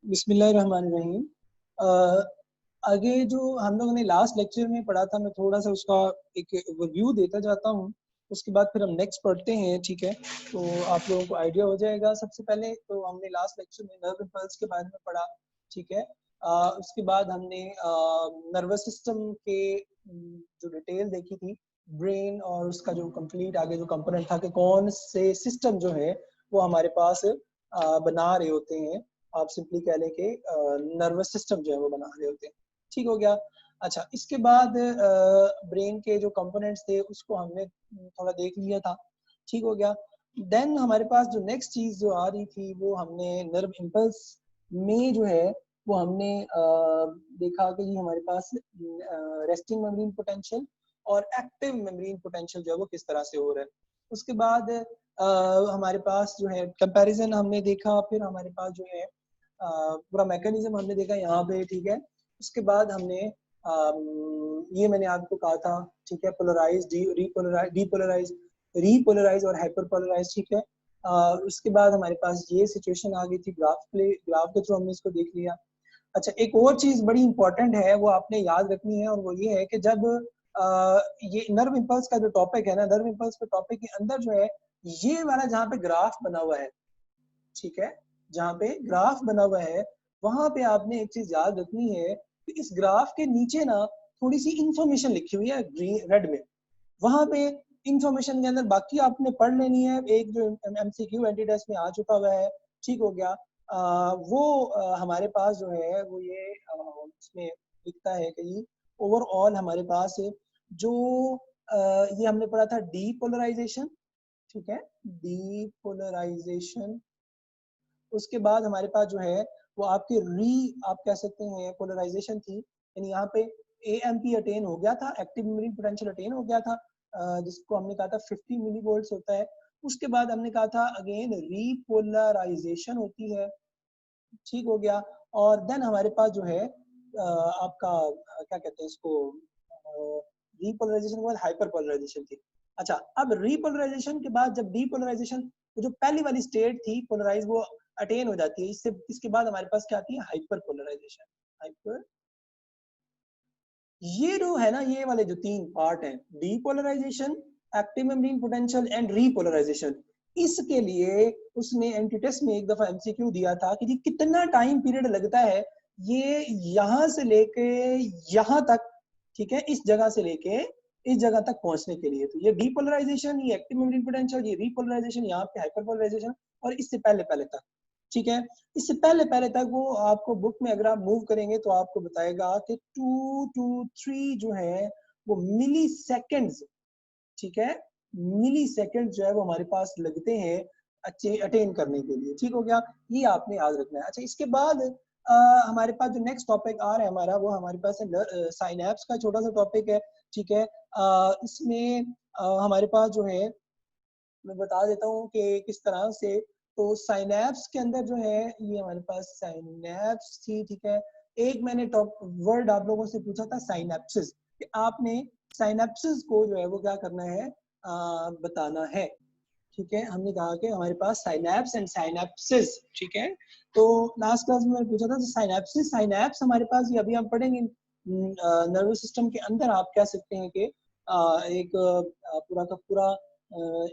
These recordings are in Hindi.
बिस्मिल्लाहिर्रहमानिर्रहीम। आगे जो हम लोगों ने लास्ट लेक्चर में पढ़ा था, मैं थोड़ा सा उसका एक रिव्यू देता जाता हूँ, उसके बाद फिर हम नेक्स्ट पढ़ते हैं, ठीक है। तो आप लोगों को आइडिया हो जाएगा। सबसे पहले तो हमने लास्ट लेक्चर में नर्व इम्पल्स के बारे में पढ़ा, ठीक है। उसके बाद हमने नर्वस सिस्टम के जो डिटेल देखी थी, ब्रेन और उसका जो कंप्लीट आगे जो कंपोनेंट था कि कौन से सिस्टम जो है वो हमारे पास बना रहे होते हैं। आप सिंपली कह लें कि नर्वस सिस्टम जो है वो बना रहे होते हैं, ठीक हो गया। अच्छा, इसके बाद ब्रेन के जो कंपोनेंट्स थे उसको हमने थोड़ा देख लिया था, ठीक हो गया। देन हमारे पास जो नेक्स्ट चीज जो आ रही थी वो हमने नर्व इम्पल्स में जो है वो हमने देखा कि हमारे पास रेस्टिंग मेम्ब्रेन पोटेंशियल और एक्टिव मेम्ब्रेन पोटेंशियल जो है वो किस तरह से हो रहा है। उसके बाद हमारे पास जो है कंपैरिजन हमने देखा, फिर हमारे पास जो है पूरा मैकेनिज्म हमने देखा यहाँ पे, ठीक है। उसके बाद हमने ये मैंने आपको कहा था, ठीक है, पोलराइज, डीपोलराइज, रीपोलराइज और हाइपरपोलराइज, ठीक है। उसके बाद हमारे पास ये सिचुएशन आ गई थी, ग्राफ के थ्रू हमने इसको देख लिया। अच्छा, एक और चीज बड़ी इंपॉर्टेंट है वो आपने याद रखनी है, और वो ये है कि जब ये नर्व इम्पल्स का जो टॉपिक है ना, नर्व इम्पल्स के टॉपिक के अंदर जो है ये वाला जहाँ पे ग्राफ बना हुआ है, ठीक है, जहाँ पे ग्राफ बना हुआ है वहां पे आपने एक चीज याद रखनी है कि इस ग्राफ के नीचे ना थोड़ी सी इंफॉर्मेशन लिखी हुई है रेड में। वहां पे इंफॉर्मेशन के अंदर बाकी आपने पढ़ लेनी है, एक जो एमसीक्यू एंटी टेस्ट में आ चुका हुआ है, ठीक हो गया। वो हमारे पास जो है वो ये इसमें लिखता है कि ओवरऑल हमारे पास जो ये हमने पढ़ा था डीपोलराइजेशन, ठीक है, डीपोलराइजेशन। उसके बाद हमारे पास जो है वो आपके आप कह सकते हैं पोलराइजेशन थी, यानी यहाँ पे एएमपी अटेन हो गया था, एक्टिव मेम्ब्रेन पोटेंशियल अटेन हो गया था, जिसको हमने कहा था 50 मिलीवोल्ट्स होता है। उसके बाद हमने कहा था अगेन रीपोलराइजेशन होती है, ठीक हो गया। और देन हमारे पास जो है आपका क्या कहते हैं इसको, रीपोलराइजेशन के बाद हाइपर पोलराइजेशन थी। अच्छा, अब रीपोलराइजेशन के बाद जब डीपोलराइजेशन, जो पहली वाली स्टेट थी पोलराइज, वो अटेन हो जाती है, इससे इसके बाद हमारे पास क्या आती है, हाइपर पोलराइजेशन। हाइपर, ये जो है ना, ये वाले जो तीन पार्ट हैं, depolarisation, active membrane potential and repolarisation, इसके लिए उसने एंटी टेस्ट में एक दफा एमसीक्यू दिया था कि जी कितना टाइम पीरियड लगता है ये यहां से लेके यहां तक, ठीक है, इस जगह से लेके इस जगह तक पहुंचने के लिए। तो ये डीपोलराइजेशन, ये एक्टिव मेम्ब्रेन पोटेंशियल, ये रीपोलराइजेशन, यहाँ पे हाइपरपोलराइजेशन, और इससे पहले पहले तक, ठीक है, इससे पहले पहले तक वो आपको बुक में अगर आप मूव करेंगे तो आपको बताएगा कि 2 to 3 जो है वो मिली सेकेंड्स, ठीक है, मिली सेकेंड जो है वो हमारे पास लगते हैं अच्छे अटेन करने के लिए, ठीक हो गया। ये आपने याद रखना है। अच्छा, इसके बाद हमारे पास जो नेक्स्ट टॉपिक आ रहा है हमारा, वो हमारे पास है साइनैप्स का छोटा सा टॉपिक है, ठीक है। इसमें हमारे पास जो है, मैं बता देता हूँ कि किस तरह से, तो साइनैप्स के अंदर जो है ये हमारे पास साइनैप्स थी, ठीक है। एक मैंने टॉप वर्ड आप लोगों से पूछा था साइनैप्सिस, कि आपने साइनैप्सिस को जो है वो क्या करना है, बताना है, ठीक है। हमने कहा कि हमारे पास साइनैप्स एंड साइनैप्सिस, ठीक है। तो लास्ट क्लास में मैंने पूछा था साइनैप्सिस, साइनैप्स हमारे पास, ये अभी हम पढ़ेंगे नर्वस सिस्टम के अंदर। आप कह सकते हैं कि एक पूरा का पूरा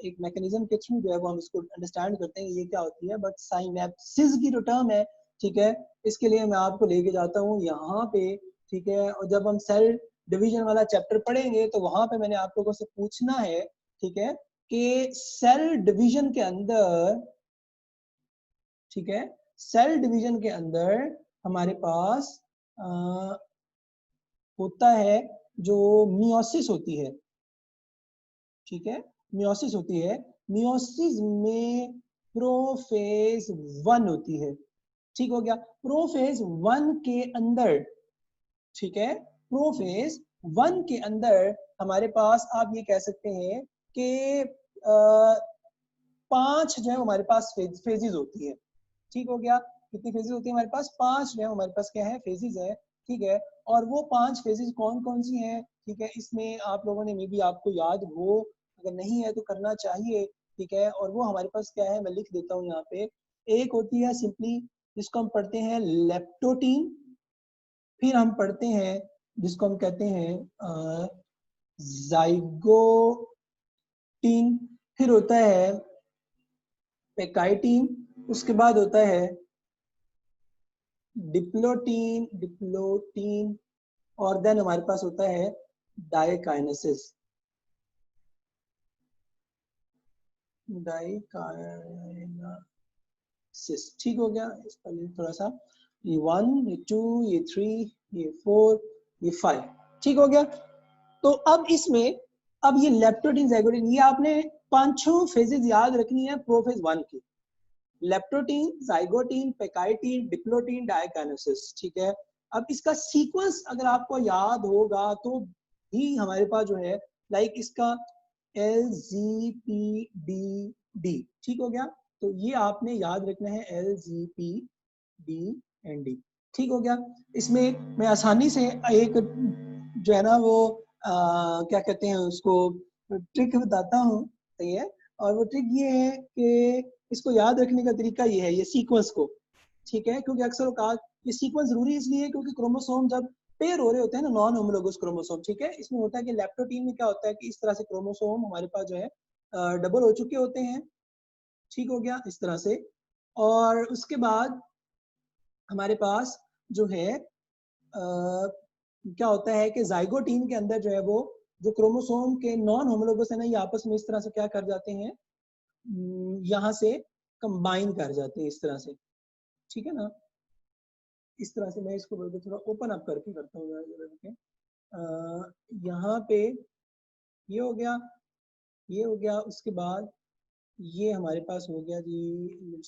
एक मैकेनिज्म के थ्रू जो है वो हम इसको अंडरस्टैंड करते हैं ये क्या होती है, बट साइनैप्सिस की जो टर्म है, ठीक है, इसके लिए मैं आपको लेके जाता हूँ यहाँ पे, ठीक है। और जब हम सेल डिवीजन वाला चैप्टर पढ़ेंगे तो वहां पे मैंने आप लोगों से पूछना है, ठीक है, कि सेल डिवीजन के अंदर, ठीक है, सेल डिवीजन के अंदर हमारे पास होता है जो मियोसिस होती है, ठीक है, मियोसिस होती है। मियोसिस में प्रोफेज 1 होती है, ठीक हो गया। प्रोफेज 1 के अंदर, ठीक है, प्रोफेज 1 के अंदर हमारे पास आप ये कह सकते हैं कि 5 जो है हमारे पास फेजेस होती है, ठीक हो गया। कितनी फेजेस होती है हमारे पास, 5 जो है हमारे पास क्या है, फेजेस है, ठीक है। और वो 5 फेजेस कौन कौन सी हैं, ठीक है, इसमें आप लोगों ने मे बी आपको याद हो, अगर नहीं है तो करना चाहिए, ठीक है। और वो हमारे पास क्या है, मैं लिख देता हूँ यहाँ पे। एक होती है सिंपली जिसको हम पढ़ते हैं लेप्टोटीन, फिर हम पढ़ते हैं जिसको हम कहते हैं जाइगोटीन, फिर होता है पेकाइटीन, उसके बाद होता है डिप्लोटीन, और देन हमारे पास होता है डाइकाइनेसिस। ठीक हो गया। इस पर थोड़ा सा ये 1, ये 2, ये 3, ये 4, ये 5, ठीक हो गया। तो अब इसमें अब ये लेप्टोटीन जाइगोटीन, ये आपने 5 फेजेस याद रखनी है प्रोफेज 1 की। Leptotene, zygotene, pachytene, diplotene, diakinesis, ठीक है। अब इसका सीक्वेंस अगर आपको याद होगा तो भी हमारे पास जो है लाइक इसका LZPDD, ठीक हो गया। तो ये आपने याद रखना है LZPD&D, ठीक हो गया। इसमें मैं आसानी से एक जो है ना वो क्या कहते हैं उसको ट्रिक बताता हूँ, सही है। और वो ट्रिक ये है कि इसको याद रखने का तरीका ये है, ये सीक्वेंस को, ठीक है। क्योंकि अक्सर औकात ये सीक्वेंस जरूरी इसलिए है क्योंकि क्रोमोसोम जब पेयर हो रहे होते हैं ना, नॉन होमोलोगस क्रोमोसोम, ठीक है। इसमें होता है कि लेप्टोटीन में क्या होता है कि इस तरह से क्रोमोसोम हमारे पास जो है डबल हो चुके होते हैं, ठीक हो गया, इस तरह से। और उसके बाद हमारे पास जो है क्या होता है कि जाइगोटीन के अंदर जो है वो जो क्रोमोसोम के नॉन होमोलोगस है ना, ये आपस में इस तरह से क्या कर जाते हैं, यहाँ से कंबाइन कर जाते हैं इस तरह से, ठीक है ना। इस तरह से मैं इसको बल्कि थोड़ा ओपन अप करके करता हूँ यहाँ पे ये हो गया, ये हो गया। उसके बाद ये हमारे पास हो गया जी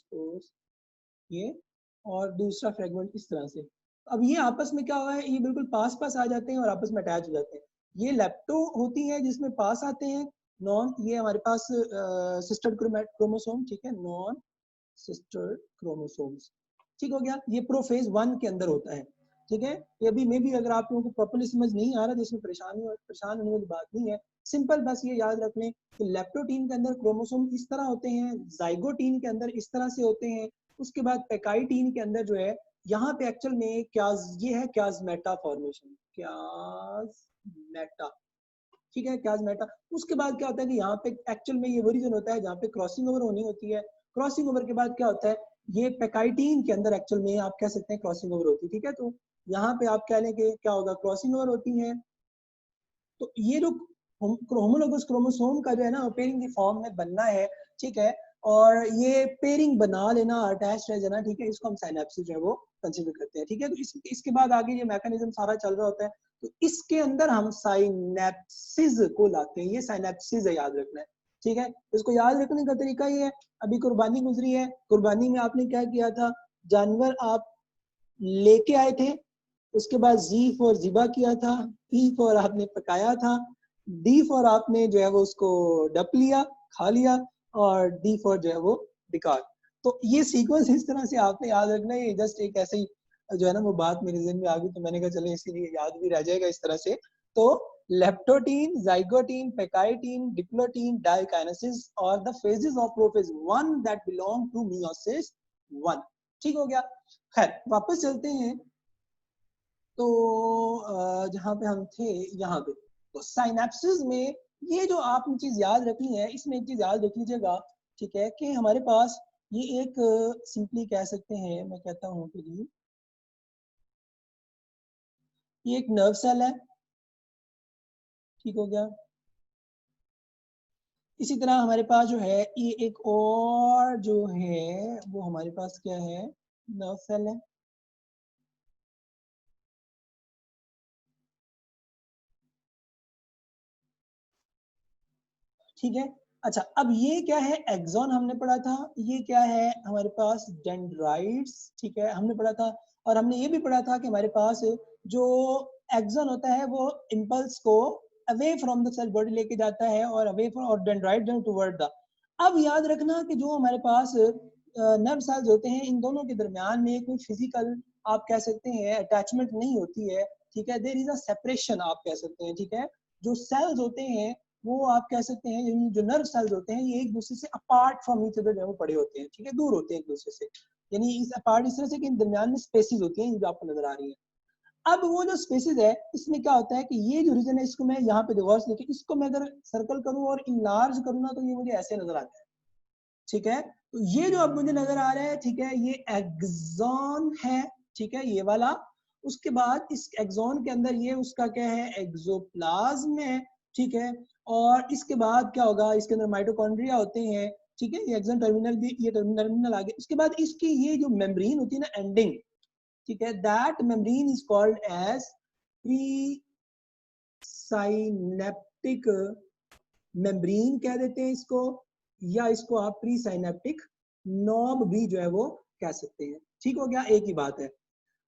ये, और दूसरा फ्रेगमेंट इस तरह से। अब ये आपस में क्या हुआ है, ये बिल्कुल पास पास आ जाते हैं और आपस में अटैच हो जाते हैं। ये लेप्टो होती है जिसमें पास आते हैं, नॉन ये हमारे पास सिस्टर क्रोमोसोम, ठीक है, नॉन सिस्टर क्रोमोसोम्स, ठीक हो गया। ये प्रोफेज 1 के अंदर होता है, ठीक है। ये अभी मे भी अगर आप लोगों को प्रॉपर्ली समझ नहीं आ रहा तो इसमें परेशान होने वाली बात नहीं है। सिंपल बस ये याद रख लें कि लेप्टोटीन के अंदर क्रोमोसोम इस तरह होते हैं, जाइगोटीन के अंदर इस तरह से होते हैं, उसके बाद पेकाइटीन के अंदर जो है यहाँ पे एक्चुअल में क्या ये है क्याज़मेटा फॉर्मेशन, क्याज़मेटा, ठीक है, क्याज़मेटा। उसके बाद क्या होता है कि यहाँ पे एक्चुअल में ये वो रीजन होता है जहाँ पे क्रॉसिंग ओवर होनी होती है। क्रॉसिंग ओवर के बाद क्या होता है, ये पेकाइटीन के अंदर एक्चुअल में आप कह सकते हैं क्रॉसिंग ओवर होती है, ठीक है। तो यहाँ पे आप कह लें कि क्या होगा, क्रॉसिंग ओवर होती है। तो ये जो होमोलोगस क्रोमोसोम का जो है ना पेयरिंग की फॉर्म में बनना है, ठीक है। और ये पेयरिंग बना लेना, अटैच रह जाना, ठीक है, इसको हम साइनेप्सिस जो है वो कंसीडर करते हैं, ठीक है। तो इसके बाद आगे ये मैकेनिज्म सारा चल रहा होता है, तो इसके अंदर हम साइनेप्सिस को लाते हैं। ये साइनेप्सिस है, याद रखना है, ठीक है। इसको याद रखने का तरीका ये है, अभी कुर्बानी गुजरी है, कुर्बानी में आपने क्या किया था, जानवर आप लेके आए थे, उसके बाद जी फॉर जिबा किया था, पी फॉर आपने पकाया था, डी फॉर आपने जो है वो उसको डप लिया, खा लिया, और डी फॉर जो है वो डिकार। तो ये सीक्वेंस इस तरह से आपने याद रखना है। ये जस्ट एक ऐसे ही जो है ना वो बात मेरे जहन में आ गई तो मैंने कहा चले इसीलिए याद भी रह जाएगा इस तरह से। तो leptotene, zygotene, pachytene, diplotene, diakinesis और the phases of prophase 1 that belong to meiosis 1, ठीक हो गया। खैर वापस चलते हैं, तो जहाँ पे हम थे यहाँ पे, तो साइनेप्सिस में ये जो आपने चीज याद रखनी है, इसमें एक चीज याद रख लीजिएगा, ठीक है, कि हमारे पास ये एक सिंपली कह सकते हैं, मैं कहता हूँ कि ये एक नर्व सेल है, ठीक हो गया। इसी तरह हमारे पास जो है ये एक और जो है वो हमारे पास क्या है, नर्व सेल है, ठीक है। अच्छा अब ये क्या है, एक्सॉन हमने पढ़ा था, ये क्या है हमारे पास, डेंड्राइट्स, ठीक है, हमने पढ़ा था। और हमने ये भी पढ़ा था कि हमारे पास जो एक्सॉन होता है वो इम्पल्स को away from the cell body लेके जाता है और अवे फ्रॉम, और डेंड्राइट टुवर्ड द। अब याद रखना कि जो हमारे पास नर्व सेल्स होते हैं, इन दोनों के दरमियान में कोई फिजिकल आप कह सकते हैं अटैचमेंट नहीं होती है, ठीक है। देयर इज अ सेपरेशन आप कह सकते हैं, ठीक है। जो सेल्स होते हैं वो आप कह सकते हैं जो नर्व सेल्स होते हैं ये एक दूसरे से अपार्ट फ्रॉम ईच अदर जो है वो पड़े होते हैं, ठीक है, दूर होते हैं एक दूसरे से। यानी इस अपार्ट इस तरह से कि इन दरमियान में स्पेसिस होती हैं, ये जो आपको नजर आ रही है। अब वो जो स्पेसिस है इसमें क्या होता है कि ये जो रीजन है इसको मैं यहाँ पे रिवर्स लेके इसको मैं अगर सर्कल करूँ और इनलार्ज करूँ ना, तो ये मुझे ऐसे नजर आता है, ठीक है। तो ये जो अब मुझे नजर आ रहा है, ठीक है, ये एक्सॉन है, ठीक है, ये वाला। उसके बाद इस एक्सॉन के अंदर ये उसका क्या है, एक्सोप्लाज्म है, ठीक है। और इसके बाद क्या होगा, इसके अंदर माइटोकॉन्ड्रिया होते हैं, ठीक है, ये एक्सॉन टर्मिनल भी, ये टर्मिनल आ गया। उसके बाद इसकी ये जो मेम्ब्रेन होती है ना, एंडिंग, ठीक है, that membrane is called as presynaptic membrane कह देते हैं इसको, या इसको आप प्री साइनेप्टिक नॉब भी जो है वो कह सकते हैं, ठीक हो गया, एक ही बात है।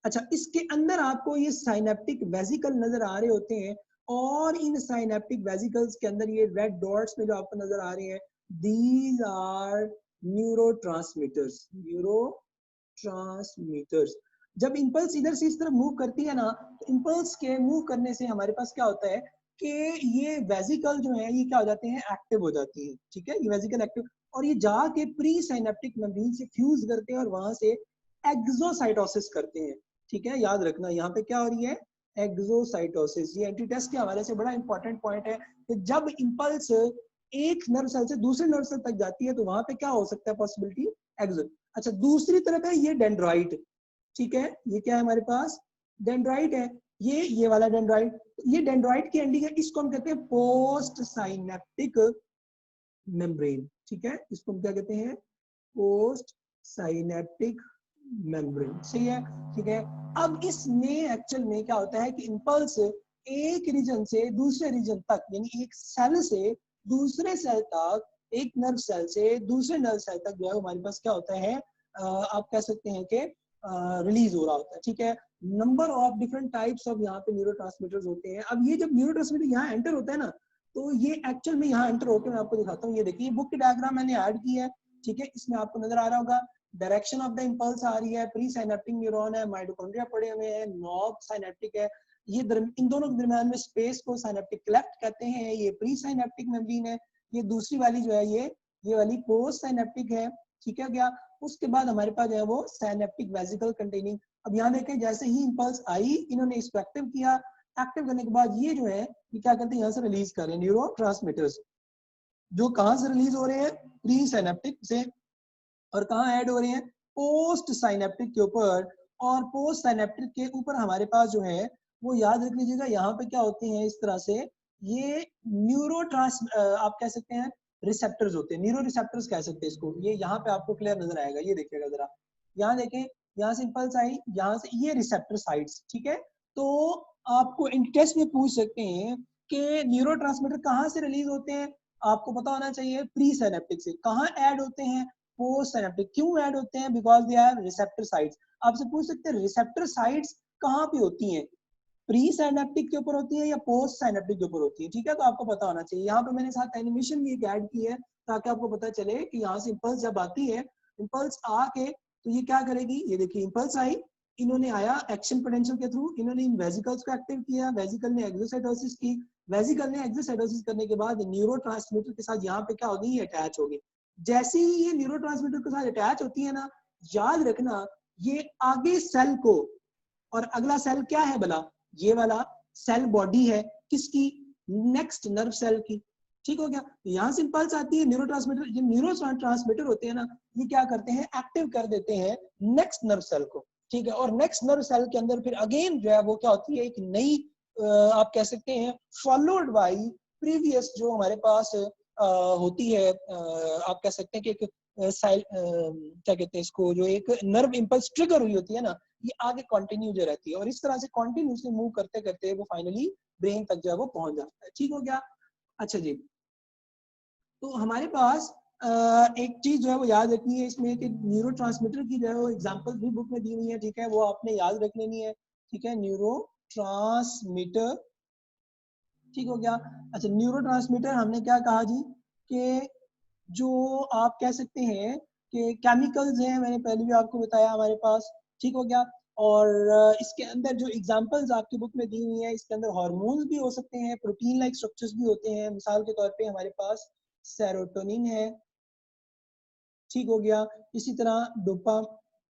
अच्छा, इसके अंदर आपको ये साइनेप्टिक वेसिकल नजर आ रहे होते हैं, और इन साइनेप्टिक वेसिकल्स के अंदर ये रेड डॉट्स में जो आपको नजर आ रहे हैं, दीज आर न्यूरोट्रांसमीटर्स, न्यूरोट्रांसमीटर्स। जब इंपल्स इधर से इस तरफ मूव करती है ना, तो इंपल्स के मूव करने से हमारे पास क्या होता है कि ये वेसिकल जो है ये क्या हो जाते हैं, एक्टिव हो जाती है, ठीक है, ये वेसिकल एक्टिव, और ये जाके प्री साइनेप्टिक मेम्ब्रेन से फ्यूज करते हैं और वहां से एक्सोसाइटोसिस करते हैं, ठीक है। याद रखना यहाँ पे क्या हो रही है, एक्सोसाइटोसिस। ये एंटीटेस्ट के हवाले से बड़ा इंपॉर्टेंट पॉइंट है कि जब इंपल्स एक नर्व सेल से दूसरे नर्व सेल तक जाती है तो वहां पे क्या हो सकता है, पॉसिबिलिटी एक्सो। अच्छा, दूसरी तरफ है ये डेंड्राइट, ठीक है, ये क्या है हमारे पास, डेंड्राइट है, ये वाला डेंड्राइट। ये डेंड्राइट की एंडिंग है, इसको हम कहते हैं पोस्ट साइनेप्टिक मेम्ब्रेन, ठीक है, इसको हम क्या कहते हैं, पोस्ट साइनेप्टिक मेम्ब्रेन, सही है, ठीक है। अब इसमें एक्चुअल में क्या होता है कि इंपल्स एक रीजन से दूसरे रीजन तक, यानी एक सेल से दूसरे सेल तक, एक नर्व सेल से दूसरे नर्व सेल तक जो है हमारे पास क्या होता है, आप कह सकते हैं कि रिलीज हो रहा होता है, ठीक है। Number of different types of यहाँ पे न्यूरोट्रांसमीटर्स होते हैं। अब ये जब न्यूरोट्रांसमीटर यहाँ एंटर होता है ना, तो ये एक्चुअल में यहाँ एंटर होकर मैं आपको दिखाता हूँ, ये देखिए बुक की डायग्राम मैंने ऐड की है, ठीक है, इसमें आपको नजर आ रहा होगा डायरेक्शन ऑफ द इंपल्स आ रही है, प्री साइनेप्टिक न्यूरॉन है, माइटोकॉन्ड्रिया पड़े हुए हैं, नॉब साइनेप्टिक है, ये इन दोनों के दरमियान में स्पेस को साइनेप्टिक क्लेफ्ट कहते हैं, ये प्री साइनेप्टिक मेम्ब्रेन है, ये दूसरी वाली जो है ये वाली पोस्ट साइनेप्टिक है, ठीक है क्या। उसके बाद हमारे पास जो है वो साइनेप्टिक वेसिकल कंटेनिंग। अब यहाँ देखें, जैसे ही इंपल्स आई इन्होंने इसको एक्टिव किया, एक्टिव करने के बाद ये जो है ये क्या करते हैं, यहाँ से रिलीज कर रहे हैं न्यूरोट्रांसमीटर्स, जो कहाँ से रिलीज हो रहे हैं, प्री साइनेप्टिक से, और कहाँ ऐड हो रहे हैं, पोस्ट साइनेप्टिक के ऊपर। और पोस्ट साइनेप्टिक के ऊपर हमारे पास जो है वो याद रख लीजिएगा, यहाँ पे क्या होते हैं इस तरह से, ये आप कह सकते हैं रिसेप्टर्स होते हैं, न्यूरो रिसेप्टर्स कह सकते हैं इसको। ये यहाँ पे आपको क्लियर नजर आएगा, ये देखिएगा जरा, यहाँ देखें, यहाँ से इंपल्स आई, यहाँ से ये रिसेप्टर साइट्स, ठीक है। तो आपको इन टेस्ट में पूछ सकते हैं कि न्यूरोट्रांसमीटर कहाँ से रिलीज होते हैं, आपको पता होना चाहिए प्री साइनेप्टिक से। कहाँ ऐड होते हैं, पोस्ट साइनेप्टिक। क्यों ऐड होते हैं, because they are receptor sites. आपसे पूछ सकते हैं रिसेप्टर साइट्स कहाँ पे होती हैं, प्री साइनेप्टिक के ऊपर होती है या पोस्ट साइनेप्टिक के ऊपर होती है, ठीक है, तो आपको पता होना चाहिए। यहाँ पे मैंने साथ एनिमेशन भी एक ऐड की है ताकि आपको पता चले कि यहाँ से इंपल्स जब आती है, इंपल्स आके तो ये क्या करेगी, ये देखिए इंपल्स आई, इन्होंने आया एक्शन पोटेंशियल के थ्रू, इन्होंने इन वेसिकल्स को एक्टिव किया, वेसिकल ने एक्सोसाइटोसिस की, वेसिकल ने एक्सोसाइटोसिस करने के बाद न्यूरोट्रांसमीटर के साथ यहाँ पे क्या होगी, ये अटैच होगी। जैसे ही ये न्यूरोट्रांसमीटर के साथ अटैच होती है ना, याद रखना ये आगे सेल को, और अगला सेल क्या है भला, ये वाला सेल बॉडी है किसकी, नेक्स्ट नर्व सेल की, ठीक हो गया। यहाँ से इंपल्स आती है न्यूरोट्रांसमीटर, ये न्यूरोट्रांसमीटर होते हैं ना, ये क्या करते हैं, एक्टिव कर देते हैं नेक्स्ट नर्व सेल को, ठीक है। और नेक्स्ट नर्व सेल के अंदर फिर अगेन जो है वो क्या होती है, एक नई आप कह सकते हैं फॉलोड बाय प्रीवियस जो हमारे पास होती है, आप कह सकते हैं कि एक क्या कहते हैं इसको, जो एक नर्व इंपल्स ट्रिगर हुई होती है ना, ये आगे कंटिन्यू जो रहती है, और इस तरह से कंटिन्यूसली मूव करते करते वो फाइनली ब्रेन तक जो है वो पहुंच जाता है, ठीक हो गया। अच्छा जी, तो हमारे पास एक चीज जो है वो याद रखनी है इसमें कि न्यूरोट्रांसमीटर की जो है वो एग्जांपल भी बुक में दी हुई है, ठीक है, वो आपने याद रख लेनी है, ठीक है, न्यूरो ट्रांसमीटर, ठीक हो गया। अच्छा, न्यूरोट्रांसमीटर हमने क्या कहा जी, कि जो आप कह सकते हैं कि केमिकल्स हैं, मैंने पहले भी आपको बताया हमारे पास, ठीक हो गया। और इसके अंदर जो एग्जांपल्स आपकी बुक में दी हुई है, इसके अंदर हार्मोन्स भी हो सकते हैं, प्रोटीन लाइक स्ट्रक्चर्स भी होते हैं, मिसाल के तौर पे हमारे पास सेरोटोनिन है, ठीक हो गया। इसी तरह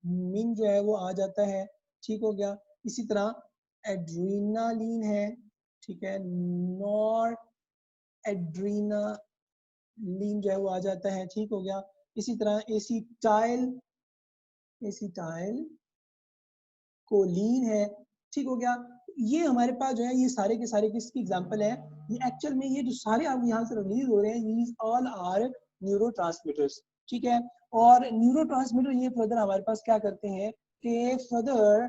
मीन जो है वो आ जाता है, ठीक हो गया। इसी तरह एड्रीनालीन है, ठीक है, नॉर एड्रीनालीन जो है वो आ जाता है, ठीक हो गया। इसी तरह एसिटाइल कोलीन है, ठीक हो गया। ये हमारे पास जो है ये सारे के सारे किसकी एग्जांपल है, ये एक्चुअल में ये जो सारे अब यहाँ से रिलीज हो रहे हैं, these ऑल आर न्यूरोट्रांसमीटर्स, ठीक है। और न्यूरोट्रांसमीटर ये फर्दर हमारे पास क्या करते हैं कि फर्दर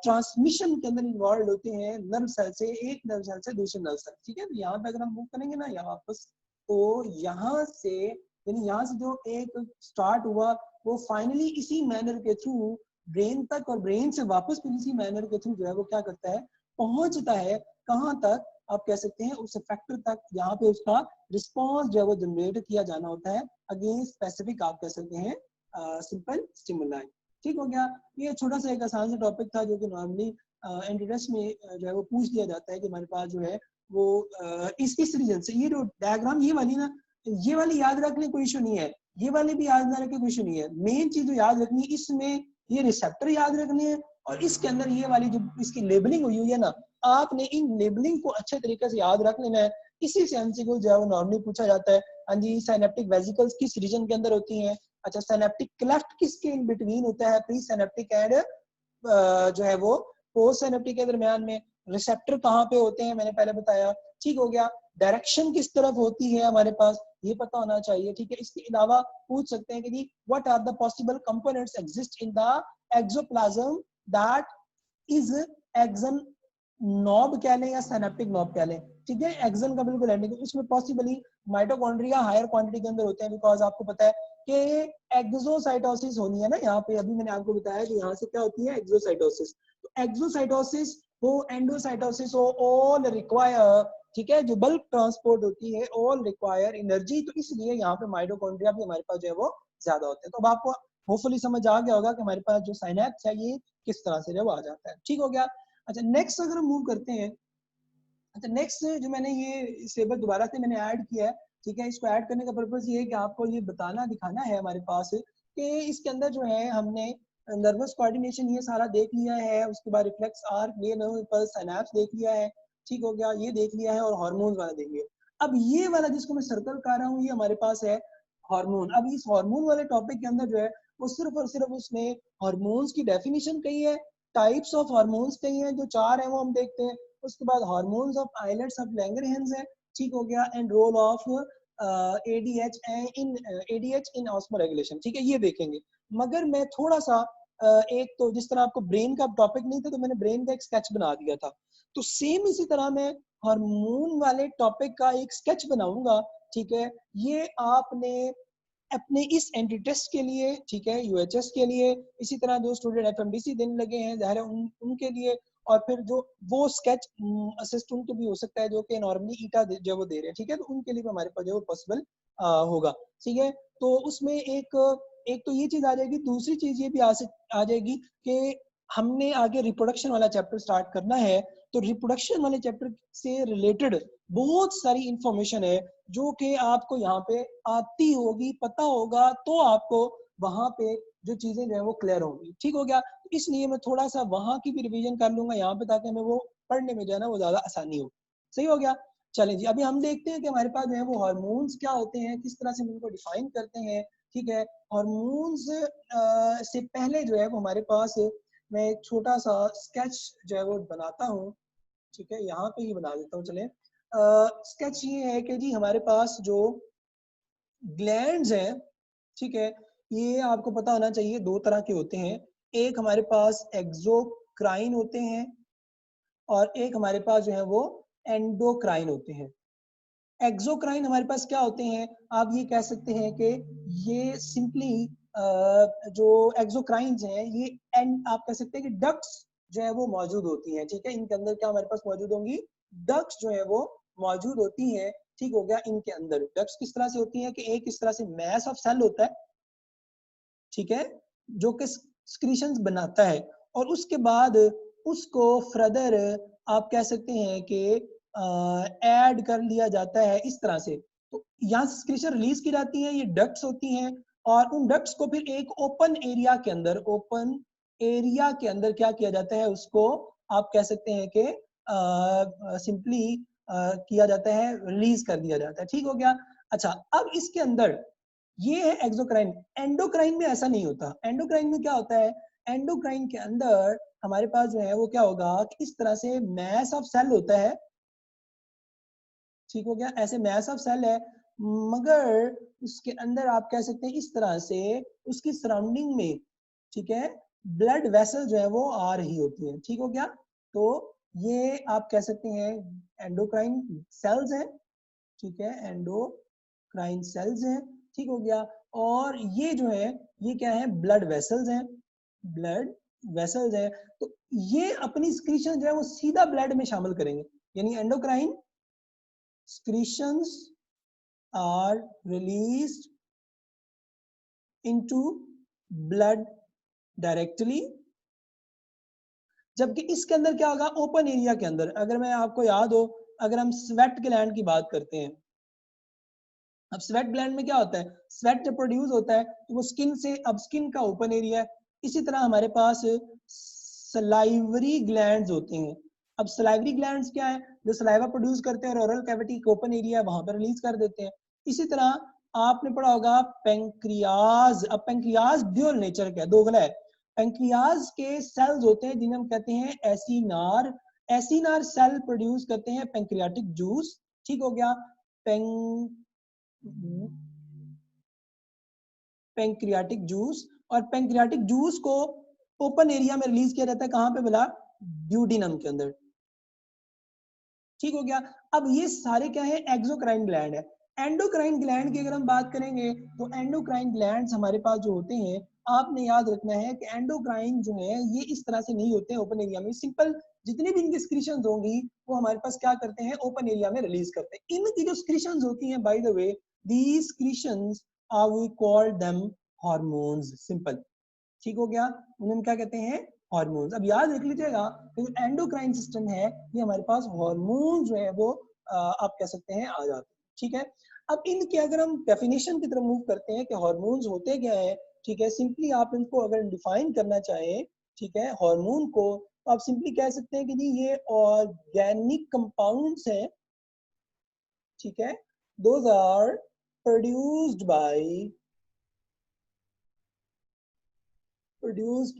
ट्रांसमिशन के अंदर इन्वॉल्व होते हैं नर्व सेल से, एक नर्व सेल से दूसरे नर्व सेल, ठीक है। तो यहाँ पे अगर हम मूव करेंगे ना यहाँ वापस, तो यहाँ से यानी यहाँ से जो एक स्टार्ट हुआ वो फाइनली इसी मैनर के थ्रू ब्रेन तक, और ब्रेन से वापस फिर इसी मैनर के थ्रू जो है वो क्या करता है, पहुंचता है कहाँ तक, आप कह सकते हैं उस इफेक्टर तक, यहाँ पे उसका रिस्पॉन्स जो है वो जनरेट किया जाना होता है अगेंस्ट स्पेसिफिक, आप कह सकते हैं सिंपल स्टिमुलाई, ठीक हो गया। ये छोटा सा एक आसान सा टॉपिक था जो कि नॉर्मली एंट्रेंस में जो है वो पूछ दिया जाता है कि हमारे पास जो है वो इस रीजन से, ये जो डायग्राम ये वाली ना, ये वाली याद रखने कोई इशू नहीं है, ये वाली भी याद ना रखे कोई इशू नहीं है। मेन चीज जो याद रखनी है इसमें ये रिसेप्टर याद रखने हैं, और इसके अंदर ये वाली जो इसकी लेबलिंग हुई है ना, आपने इन लेबलिंग को अच्छे तरीके से याद रख लेना है। इसी से एमसीक्यू जो है वो नॉर्मली पूछा जाता है, हाँ जी साइनेप्टिक वेसिकल्स किस रीजन के अंदर होती हैं, अच्छा साइनेप्टिक क्लेफ्ट किसके इन बिटवीन होता है, प्री साइनेप्टिक एंड जो है वो पोस्ट साइनेप्टिक के दरमियान में, रिसेप्टर कहाँ पे होते हैं मैंने पहले बताया, ठीक हो गया। डायरेक्शन किस तरफ होती है हमारे पास ये पता होना चाहिए, ठीक है। इसके अलावा पूछ सकते हैं कि जी what are the possible components exist in the exoplasm that is एक्सन नॉब कह लें या सिनेप्टिक नॉब कह लें, ठीक है। एक्सन का बिल्कुल एंडिंग, उसमें पॉसिबली माइटोकॉन्ड्रिया हायर क्वांटिटी के अंदर होते हैं, बिकॉज आपको पता है कि एक्सोसाइटोसिस होनी है ना यहाँ पे, अभी मैंने आपको बताया कि यहाँ से क्या होती है एक्सोसाइटोसिस, तो एक्सोसाइटोसिस हो एंडोसाइटोसिस हो ऑल रिक्वायर, ठीक है, जो बल्क ट्रांसपोर्ट होती है ऑल रिक्वायर एनर्जी, तो इसलिए यहाँ पे माइटोकॉन्ड्रिया भी हमारे पास जो है वो ज्यादा होते हैं। तो अब आपको होपफुली समझ आ गया होगा कि हमारे पास जो साइनेप्स है ये किस तरह से जो आ जाता है, ठीक हो गया। अच्छा नेक्स्ट अगर हम मूव करते हैं, अच्छा नेक्स्ट जो मैंने ये सेबल दोबारा से मैंने ऐड किया है, ठीक है। इसको ऐड करने का पर्पज ये है कि आपको ये बताना दिखाना है हमारे पास कि इसके अंदर जो है हमने नर्वस कोऑर्डिनेशन ये सारा देख लिया है, उसके बाद रिफ्लेक्स आर्क, ये नर्व इम्पल्स, सिनेप्स देख लिया है, ठीक हो गया, ये देख लिया है, और हार्मोन्स वाला देख लिया। अब ये वाला जिसको मैं सर्कल कर रहा हूँ ये हमारे पास है हार्मोन। अब इस हार्मोन वाले टॉपिक के अंदर जो है वो सिर्फ और सिर्फ उसने हार्मोन्स की डेफिनेशन कही है, टाइप्स ऑफ हार्मोन्स कही है, जो 4 है वो हम देखते हैं, उसके बाद hormones of islets of Langerhans है, ठीक हो गया, and role of ADH in osmoregulation, ठीक है, ये देखेंगे। मगर मैं थोड़ा सा एक तो जिस तरह आपको ब्रेन का टॉपिक नहीं था तो मैंने ब्रेन का एक स्केच बना दिया था, तो सेम इसी तरह मैं हार्मोन वाले टॉपिक का एक स्केच बनाऊंगा, ठीक है। ये आपने अपने इस एंट्री टेस्ट के लिए, ठीक है, यूएचएस के लिए, इसी तरह जो स्टूडेंट एफएमडीसी देने लगे हैं जाहिर है उनके लिए, और फिर जो वो स्केच असिस्ट उनको भी हो सकता है जो कि नॉर्मली ईटा जो वो दे रहे हैं, ठीक है, तो उनके लिए भी हमारे पास जो पॉसिबल होगा, ठीक है। तो उसमें एक एक तो ये चीज आ जाएगी, दूसरी चीज ये भी आ जाएगी कि हमने आगे रिप्रोडक्शन वाला चैप्टर स्टार्ट करना है, तो रिप्रोडक्शन वाले चैप्टर से रिलेटेड बहुत सारी इंफॉर्मेशन है जो कि आपको यहाँ पे आती होगी, पता होगा, तो आपको वहां पे जो चीजें जो है वो क्लियर होंगी, ठीक हो गया। तो इसलिए मैं थोड़ा सा वहां की भी रिवीजन कर लूंगा यहाँ पे, ताकि हमें वो पढ़ने में जो है ना वो ज्यादा आसानी हो, सही हो गया। चलें जी, अभी हम देखते हैं कि हमारे पास जो है वो हार्मोन्स क्या होते हैं, किस तरह से उनको डिफाइन करते हैं, ठीक है। हार्मोन्स से पहले जो है वो हमारे पास मैं एक छोटा सा स्केच जो है वो बनाता हूँ, ठीक है, यहाँ पे ही बना देता हूँ। चले स्केच ये है कि जी हमारे पास जो ग्लैंड्स हैं, ठीक है, ये आपको पता होना चाहिए 2 तरह के होते हैं, एक हमारे पास एक्सोक्राइन होते हैं और एक हमारे पास जो है वो एंडोक्राइन होते हैं। एक्सोक्राइन हमारे पास क्या होते हैं, आप ये कह सकते हैं कि ये सिंपली जो एक्सोक्राइन्स हैं ये एंड आप कह सकते हैं कि डक्ट्स जो है वो मौजूद होती हैं, ठीक है। इनके अंदर क्या हमारे पास मौजूद होंगी, डक्ट्स जो है वो मौजूद होती हैं, ठीक हो गया। इनके अंदर डक्ट्स किस तरह से होती हैं कि एक इस तरह से मैस ऑफ सेल होता है, ठीक है, जो कि स्क्रीशंस बनाता है, और उसके बाद उसको फर्दर आप कह सकते हैं कि ऐड कर लिया जाता है इस तरह से। तो यहाँ से स्क्रीशन रिलीज की जाती है, ये डक्ट्स होती हैं, और उन डक्ट्स को फिर एक ओपन एरिया के अंदर क्या किया जाता है, उसको आप कह सकते हैं कि सिंपली किया जाता है, रिलीज कर दिया जाता है। ठीक हो गया। अच्छा, अब इसके अंदर ये है एक्सोक्राइन। एंडोक्राइन में ऐसा नहीं होता। एंडोक्राइन में क्या होता है, एंडोक्राइन के अंदर हमारे पास जो है वो क्या होगा कि इस तरह से मैस ऑफ सेल होता है। ठीक हो गया, ऐसे मैस ऑफ सेल है, मगर उसके अंदर आप कह सकते हैं इस तरह से उसकी सराउंडिंग में, ठीक है, ब्लड वेसल जो है वो आ रही होती है। ठीक हो गया। तो ये आप कह सकते हैं एंडोक्राइन सेल्स हैं। ठीक है, एंडोक्राइन सेल्स हैं। ठीक हो गया। और ये जो है ये क्या है, ब्लड वेसल्स हैं। ब्लड वेसल्स हैं। तो ये अपनी स्क्रीशन जो है वो सीधा ब्लड में शामिल करेंगे, यानी endocrine secretions are released into blood directly। जबकि इसके अंदर क्या होगा, ओपन एरिया के अंदर, अगर मैं आपको याद हो, अगर हम स्वेट ग्लैंड की बात करते हैं, अब स्वेट ग्लैंड में क्या होता है, स्वेट जब प्रोड्यूस होता है तो वो स्किन से, अब स्किन का ओपन एरिया है। इसी तरह हमारे पास सलाइवरी ग्लैंड्स होते हैं। अब सलाइवरी ग्लैंड्स क्या है, जो सलाइवा प्रोड्यूस करते हैं और ओरल कैविटी का ओपन एरिया है वहां पर रिलीज कर देते हैं। इसी तरह आपने पढ़ा होगा पेंक्रियाज। अब पेंक्रियाज ड्यूअल नेचर का है, दोगला है। पेंक्रियाज के सेल्स होते हैं जिन्हें हम कहते हैं एसिनार। एसिनार सेल प्रोड्यूस करते हैं पेंक्रियाटिक जूस। ठीक हो गया। पेंक्रियाटिक जूस, और पेंक्रियाटिक जूस को ओपन एरिया में रिलीज किया जाता है, कहां पे बोला, ड्यूडिनम के अंदर। ठीक हो गया। अब ये सारे क्या है, एक्सोक्राइन ग्लैंड है। एंडोक्राइन ग्लैंड की अगर हम बात करेंगे तो एंडोक्राइन ग्लैंड्स हमारे पास जो होते हैं, आपने याद रखना है कि एंडोक्राइन जो है ये इस तरह से नहीं होते हैं ओपन एरिया में। सिंपल जितनी भी इनकी स्क्रीशंस होंगी वो हमारे पास क्या करते हैं, ओपन एरिया में रिलीज करते हैं। इनकी जो स्क्रीशंस होती हैं, by the way these secretions are we call them hormones. Simple. ठीक हो गया। उन्हें क्या कहते हैं, हार्मोन्स। अब याद रख लीजिएगा जो एंडोक्राइन सिस्टम है ये हमारे पास हार्मोन जो है वो आप कह सकते हैं आ जाते हैं। ठीक है। अब इनके अगर हम डेफिनेशन की तरफ मूव करते हैं कि हार्मोन्स होते क्या है, ठीक है, सिंपली आप इनको अगर डिफाइन करना चाहें, ठीक है, हार्मोन को, तो आप सिंपली कह सकते हैं कि जी ये ऑर्गेनिक कंपाउंड्स हैं। ठीक है, those are produced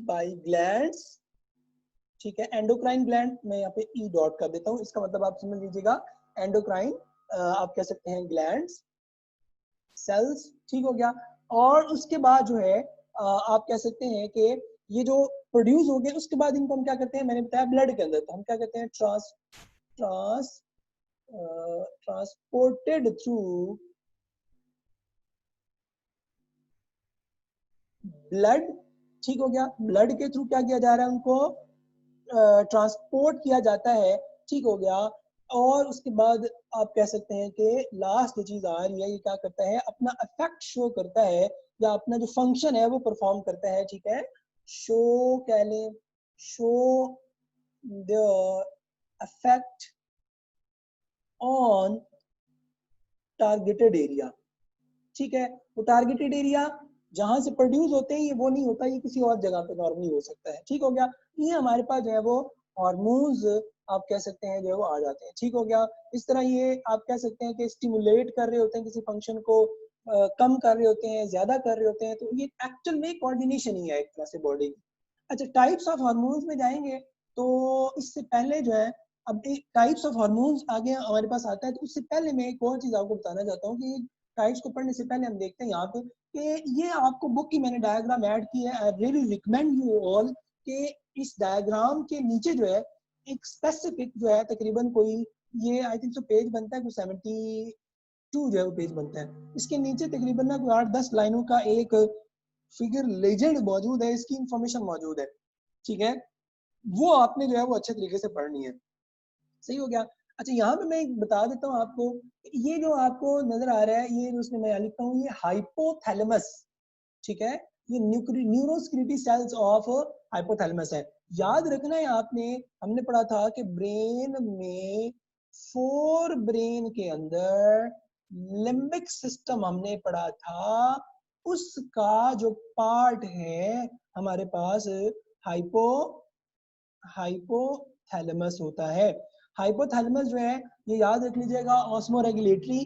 by glands. ठीक है, एंडोक्राइन ग्लैंड, मैं यहाँ पे ई डॉट कर देता हूँ, इसका मतलब आप समझ लीजिएगा एंडोक्राइन आप कह सकते हैं ग्लैंड्स, सेल्स। ठीक हो गया। और उसके बाद जो है आप कह सकते हैं कि ये जो प्रोड्यूस हो गए उसके बाद इनको हम क्या करते हैं, मैंने बताया ब्लड के अंदर, तो हम क्या कहते हैं, ट्रांसपोर्टेड थ्रू ब्लड। ठीक हो गया। ब्लड के थ्रू क्या किया जा रहा है, उनको ट्रांसपोर्ट किया जाता है। ठीक हो गया। और उसके बाद आप कह सकते हैं कि लास्ट जो चीज आ रही है, ये क्या करता है, अपना इफेक्ट शो करता है, या अपना जो फंक्शन है वो परफॉर्म करता है। ठीक है, शो कह लें, show the effect on targeted area. ठीक है, वो टारगेटेड एरिया जहां से प्रोड्यूस होते हैं ये वो नहीं होता, ये किसी और जगह पे नॉर्मली हो सकता है। ठीक हो गया। ये हमारे पास जो है वो हार्मोन्स आप कह सकते हैं जो है वो आ जाते हैं। ठीक हो गया। इस तरह ये आप कह सकते हैं कि स्टिमुलेट कर रहे होते हैं किसी फंक्शन को, कम कर रहे होते हैं, ज्यादा कर रहे होते हैं, तो ये एक्चुअल में कोऑर्डिनेशन ही है एक तरह से बॉडी की। अच्छा, टाइप्स ऑफ हार्मोन्स में जाएंगे तो इससे पहले जो है, अब एक टाइप्स ऑफ हार्मोन्स आगे हमारे पास आता है, तो उससे पहले मैं एक और चीज आपको बताना चाहता हूँ कि टाइप्स को पढ़ने से पहले हम देखते हैं यहाँ पे कि ये आपको बुक की मैंने डायग्राम ऐड की है। I really recommend you all कि इस डायग्राम के नीचे जो है एक स्पेसिफिक जो है तकरीबन कोई, ये आई थिंक सो पेज बनता है कोई 72 जो है वो पेज बनता है, इसके नीचे तकरीबन ना कोई 8-10 लाइनों का एक फिगर लेजेंड मौजूद है, इसकी इंफॉर्मेशन मौजूद है। ठीक है, वो आपने जो है वो अच्छे तरीके से पढ़नी है। सही हो गया। अच्छा, यहाँ पे मैं एक बता देता हूँ आपको, ये जो आपको नजर आ रहा है, ये उसमें मैं लिखता हूँ, ये हाइपोथैलेमस। ठीक है, ये न्यूरोस्क्रिटी सेल्स ऑफ हाइपोथैलेमस है। याद रखना है आपने, हमने पढ़ा था कि ब्रेन में, फोर ब्रेन के अंदर लिम्बिक सिस्टम हमने पढ़ा था, उसका जो पार्ट है हमारे पास हाइपोथैलेमस होता है। हाइपोथैलेमस जो है ये याद रख लीजिएगा ऑस्मोरेगुलेटरी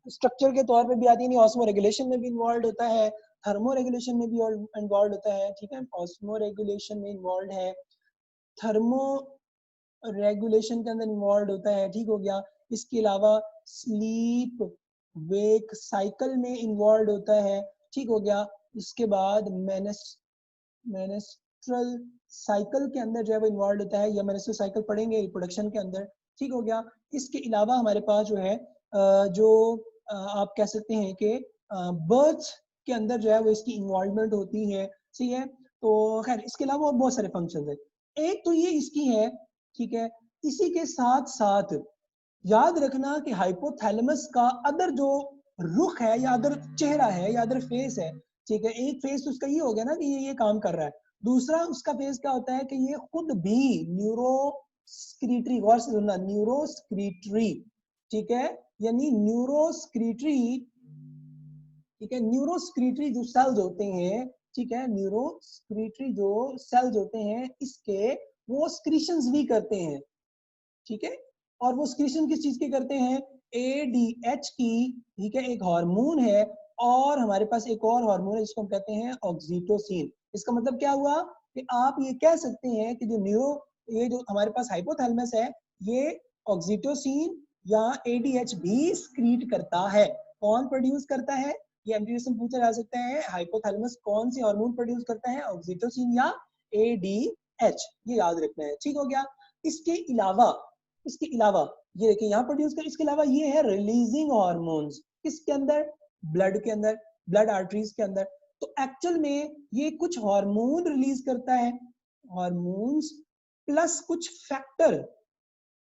स्ट्रक्चर के तौर पे भी आती है, ऑस्मो रेगुलेशन में भी इन्वॉल्व होता है, थर्मो रेगुलेशन में भी इन्वॉल्व होता है, ठीक है, ऑस्मो रेगुलेशन में इन्वॉल्व है, थर्मो रेगुलेशन के अंदर इन्वॉल्व होता है, ठीक हो गया। इसके अलावा स्लीप वेक साइकिल में इन्वॉल्व होता है, ठीक हो गया। इसके बाद मेनेस्ट्रल साइकिल के अंदर जो है वो इन्वॉल्व होता है, या मेनेस्ट्रल साइकिल पढ़ेंगे रिप्रोडक्शन के अंदर, ठीक हो गया। इसके अलावा हमारे पास जो है जो आप कह सकते हैं कि बर्थ के अंदर जो है वो इसकी इन्वॉल्वमेंट होती है, ठीक है। तो खैर इसके अलावा और बहुत सारे फंक्शंस है, एक तो ये इसकी है, ठीक है। इसी के साथ साथ याद रखना कि हाइपोथैलेमस का अदर जो रुख है या अदर चेहरा है या अदर फेस है, ठीक है, एक फेस तो उसका ये हो गया ना कि ये काम कर रहा है, दूसरा उसका फेस क्या होता है कि ये खुद भी न्यूरोस्क्रीटरी, गौर से सुनना, न्यूरोस्क्रीटरी, ठीक है, यानी न्यूरोस्क्रीटरी, ठीक है, न्यूरोस्क्रीटरी जो सेल्स होते हैं, ठीक है, न्यूरोस्क्रीटरी जो सेल्स होते हैं इसके वो स्क्रीशंस भी करते हैं, ठीक है। और वो स्क्रीशन किस चीज के करते हैं, ADH की, ठीक है, एक हार्मोन है, और हमारे पास एक और हार्मोन है जिसको हम कहते हैं ऑक्सीटोसिन। इसका मतलब क्या हुआ कि आप ये कह सकते हैं कि ये जो हमारे पास हाइपोथैलेमस है ये ऑक्सीटोसिन या ADH भी स्क्रीट करता है। कौन प्रोड्यूस करता है, ये एमसीक्यू पूछा जा सकता है, हाइपोथैलेमस कौन सी हार्मोन प्रोड्यूस करता है, ऑक्सीटोसिन या ADH, ये याद रखना है, ठीक हो गया। इसके अलावा ये देखिए यहाँ प्रोड्यूस कर, इसके अलावा ये है रिलीजिंग हार्मोन्स, किसके अंदर, ब्लड के अंदर, ब्लड आर्टरीज के अंदर। तो एक्चुअल में ये कुछ हार्मोन रिलीज करता है, हार्मोन्स प्लस कुछ फैक्टर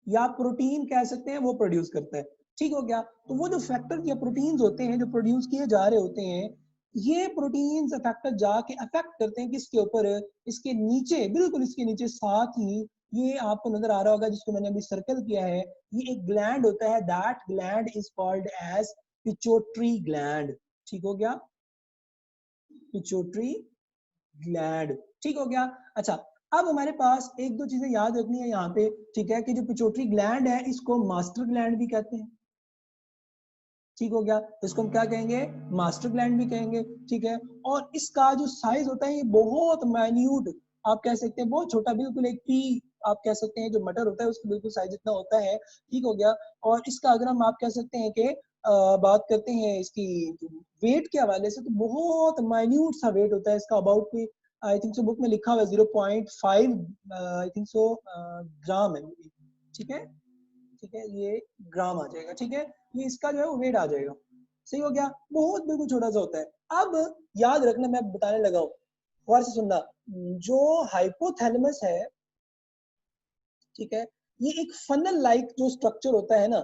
या प्रोटीन कह सकते हैं वो प्रोड्यूस करता है, ठीक हो गया। तो वो जो फैक्टर या प्रोटीन्स होते हैं जो प्रोड्यूस किए जा रहे होते हैं, ये प्रोटीन्स फैक्टर जाके अफेक्ट करते हैं किसके ऊपर, इसके नीचे, बिल्कुल इसके नीचे, साथ ही ये आपको नजर आ रहा होगा जिसको मैंने अभी सर्कल किया है, ये एक ग्लैंड होता है, that gland is called as pituitary gland, ठीक हो गया, पिट्यूटरी ग्लैंड, ठीक हो गया। अच्छा, अब हमारे पास एक दो चीजें याद रखनी है यहाँ पे, ठीक है, कि जो पिट्यूटरी ग्लैंड है इसको मास्टर ग्लैंड भी कहते हैं, ठीक हो गया, इसको हम क्या कहेंगे, मास्टर ग्लैंड भी कहेंगे, ठीक है। और इसका जो साइज होता है ये बहुत माइन्यूट, आप कह सकते हैं बहुत छोटा, बिल्कुल एक पी, आप कह सकते हैं जो मटर होता है उसका बिल्कुल साइज इतना होता है, ठीक हो गया। और इसका अगर हम आप कह सकते हैं कि बात करते हैं इसकी वेट के हवाले से, तो बहुत माइन्यूट सा वेट होता है इसका, about I think so book में लिखा हुआ है 0.5 आई थिंक सो ग्राम है, ठीक है, ठीक है, ये ग्राम आ जाएगा, ठीक है, ये इसका जो है वो वेट आ जाएगा, सही हो गया, बहुत बिल्कुल छोटा सा होता है। अब याद रखना, मैं बताने लगा हूँ, गौर से सुनना, जो हाइपोथैलेमस है, ठीक है, ये एक फनल लाइक जो स्ट्रक्चर होता है ना,